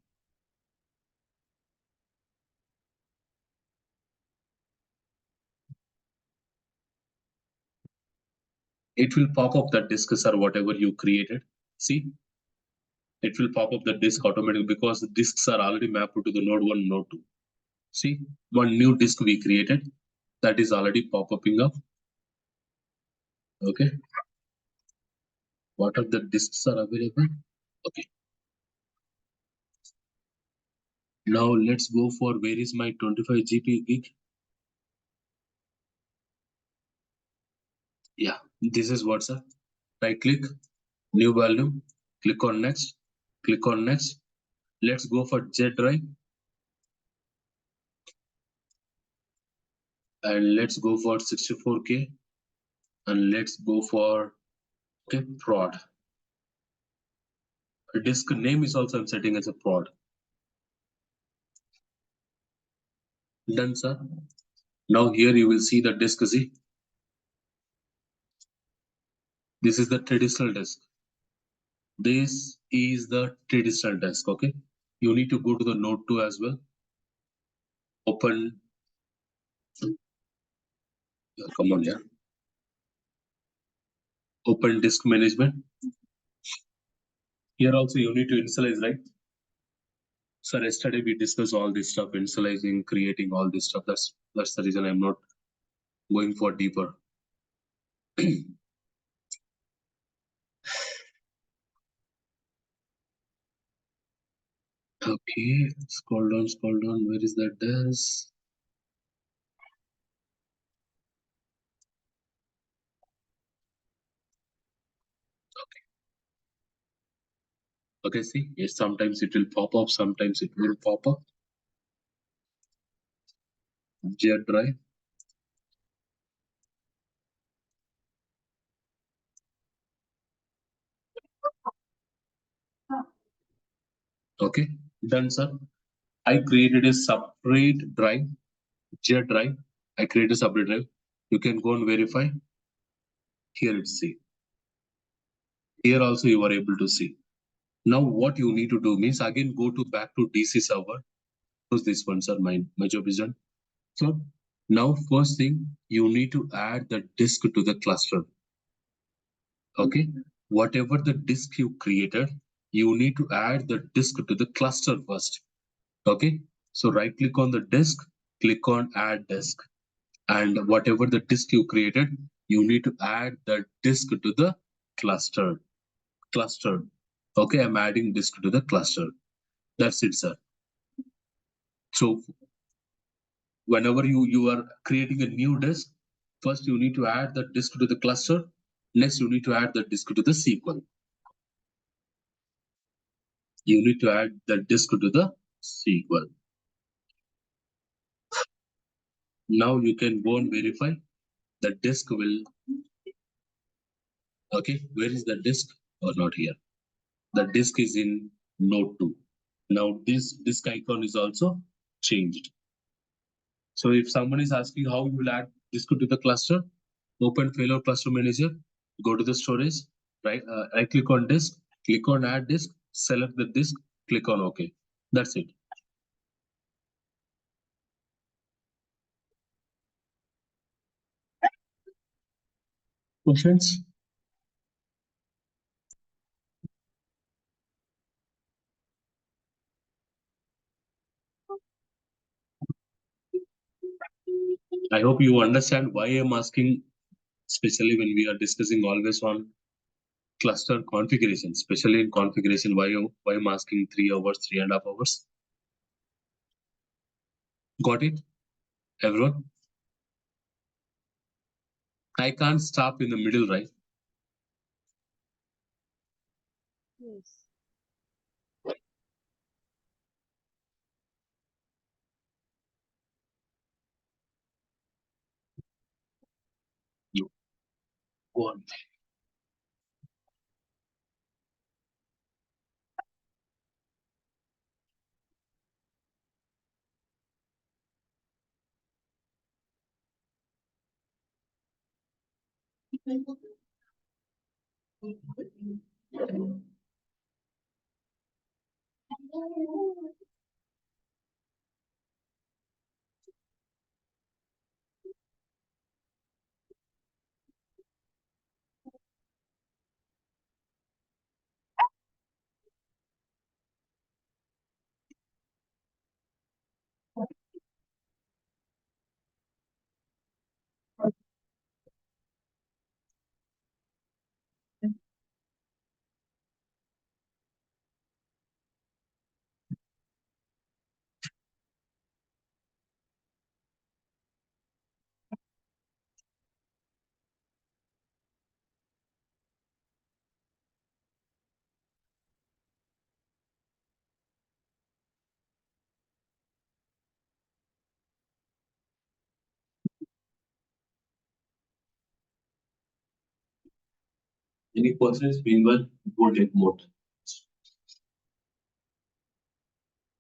It will pop up that disk, sir, whatever you created. See, it will pop up the disk automatically because the disks are already mapped to the node 1, node 2. See, one new disk we created that is already pop-upping up. Okay. What are the disks are available? Okay. Now let's go for where is my 25 GB gig? Yeah, this is what, sir. Right click, new volume, click on next, click on next. Let's go for Z drive. And let's go for 64K. And let's go for okay, prod. A disk name is also I'm setting as a prod. Done, sir. Now here you will see the disk Z. This is the traditional disk. This is the traditional disk, okay? You need to go to the node 2 as well. Open, come on, yeah. Open disk management. Here also you need to initialize, right? So yesterday we discussed all this stuff, initializing, creating all this stuff. That's the reason I'm not going for deeper. Okay, scroll down. Where is that desk? Okay, see, yes, sometimes it will pop up, sometimes it will pop up. Jet drive. Okay, done, sir. I created a separate drive, Jet drive. I created a separate drive. You can go and verify. Here it's see. Here also you are able to see. Now what you need to do means again go to back to DC server. Because this one, sir, my job is done. So now first thing you need to add the disk to the cluster. Okay, whatever the disk you created, you need to add the disk to the cluster first. Okay, so right click on the disk, click on add disk, and whatever the disk you created, you need to add the disk to the cluster. Okay, I'm adding disk to the cluster. That's it, sir. So whenever you are creating a new disk, first you need to add the disk to the cluster. Next, you need to add the disk to the SQL. You need to add the disk to the SQL. Now you can go and verify the disk will. Okay, where is the disk? Or not here? The disk is in node 2. Now this disk icon is also changed. So if someone is asking how you will add disk to the cluster, open Failover Cluster Manager, go to the storage, right click on disk, click on add disk, select the disk, click on OK. That's it. Questions? I hope you understand why I'm asking, especially when we are discussing always on cluster configuration, especially in configuration, why I'm asking 3 hours, 3.5 hours. Got it, everyone? I can't stop in the middle, right? Yes. You go on. Any questions? Meanwhile, go take mode.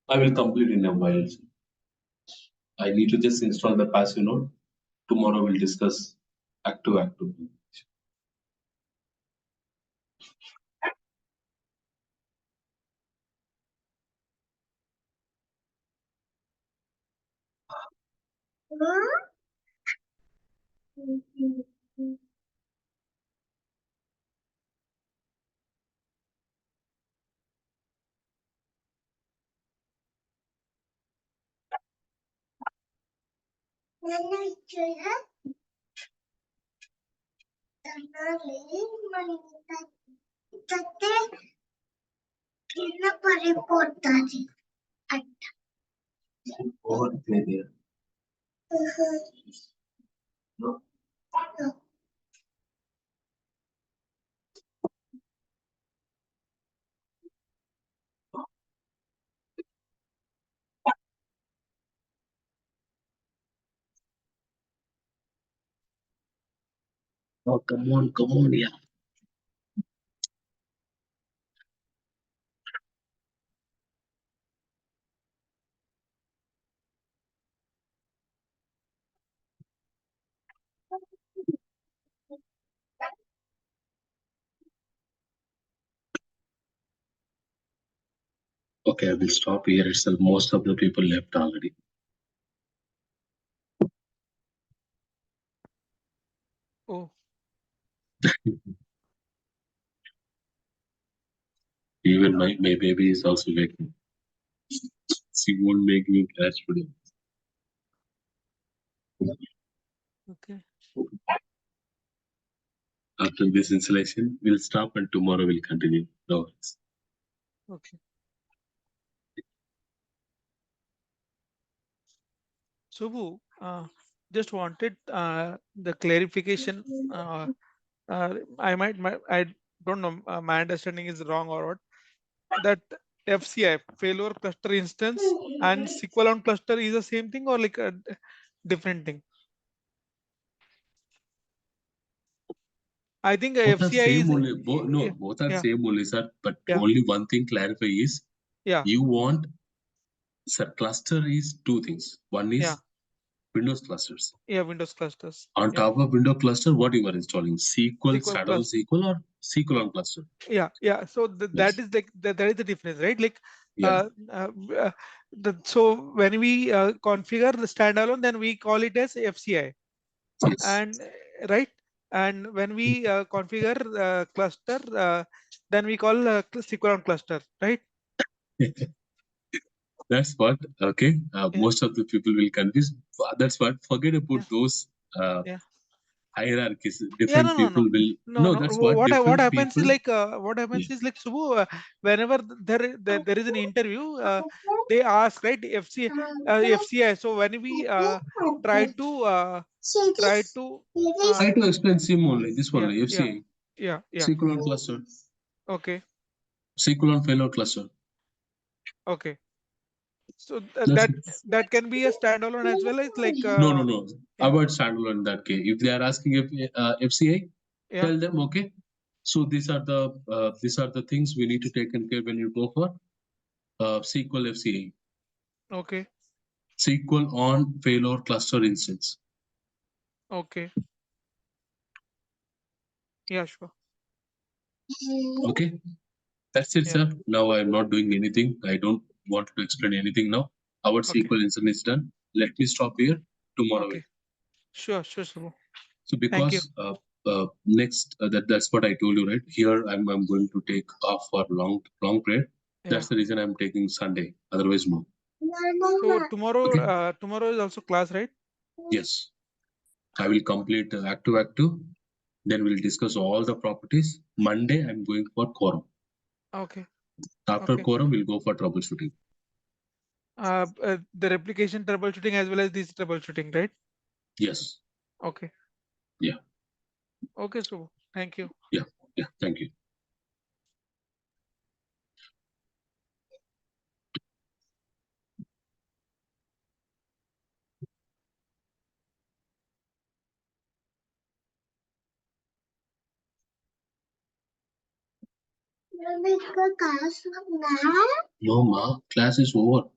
I will complete in a while. I need to just install the passive node. Tomorrow we'll discuss active. Overplay there. No. Oh, come on, yeah. Okay, I will stop here itself. Most of the people left already. Oh, Even my baby is also waking. She won't make me crash today. okay. After this installation, we'll stop and tomorrow we'll continue. No worries. Okay. Subbu, just wanted the clarification. I don't know, my understanding is wrong or what. That FCI, failure cluster instance, and SQL on cluster is the same thing or like a different thing? I think Both are FCI same is, only. yeah, Both are yeah, same only, sir. But yeah, only one thing clarify is yeah, you want, sir, cluster is two things. One yeah, is Windows clusters. yeah, Windows clusters. On Yeah, top of Windows cluster, what you are installing? SQL, SQL standalone cluster. SQL or SQL on cluster? Yeah, yeah. So that Yes. is like that is the difference, right? Like, Yeah. so when we configure the standalone, then we call it as FCI, Yes. and right. And when we configure cluster, then we call SQL on cluster, right? That's what. Okay. Yeah, Most of the people will confuse. That's what. Forget yeah, about those yeah. hierarchies. Yeah, Different people will. no. No, that's what. What Different happens is people. like Yeah. Subbu, whenever there is an interview, they ask, right, FCI. So when we try to try to I to explain SIM only. This yeah, only. yeah, FCA. yeah, yeah. SQL on cluster. Okay, SQL on failure cluster. okay. So That's it. that can be a standalone as well as like No. yeah, Avoid standalone in that case. If they are asking if FCA, yeah. tell them okay. So these are the things we need to take care when you go for SQL FCA. Okay, SQL on failure cluster instance. okay. Yeah, sure. Okay, that's it, Yeah, sir. Now I'm not doing anything. I don't want to explain anything now. Our okay, SQL instance is done. Let me stop here. Tomorrow. okay. Sure, Subbu. So Thank you. because next that's what I told you, right? Here I'm going to take off for long period. Yeah. That's the reason I'm taking Sunday. Otherwise, no. So tomorrow, Okay. tomorrow is also class, right? Yes, I will complete active. Then we'll discuss all the properties. Monday I'm going for Quorum. Okay, After okay. Quorum, we'll go for troubleshooting. The replication troubleshooting as well as this troubleshooting, right? Yes. Okay. Yeah. Okay, so thank you. Yeah. Thank you. No, ma, class is over.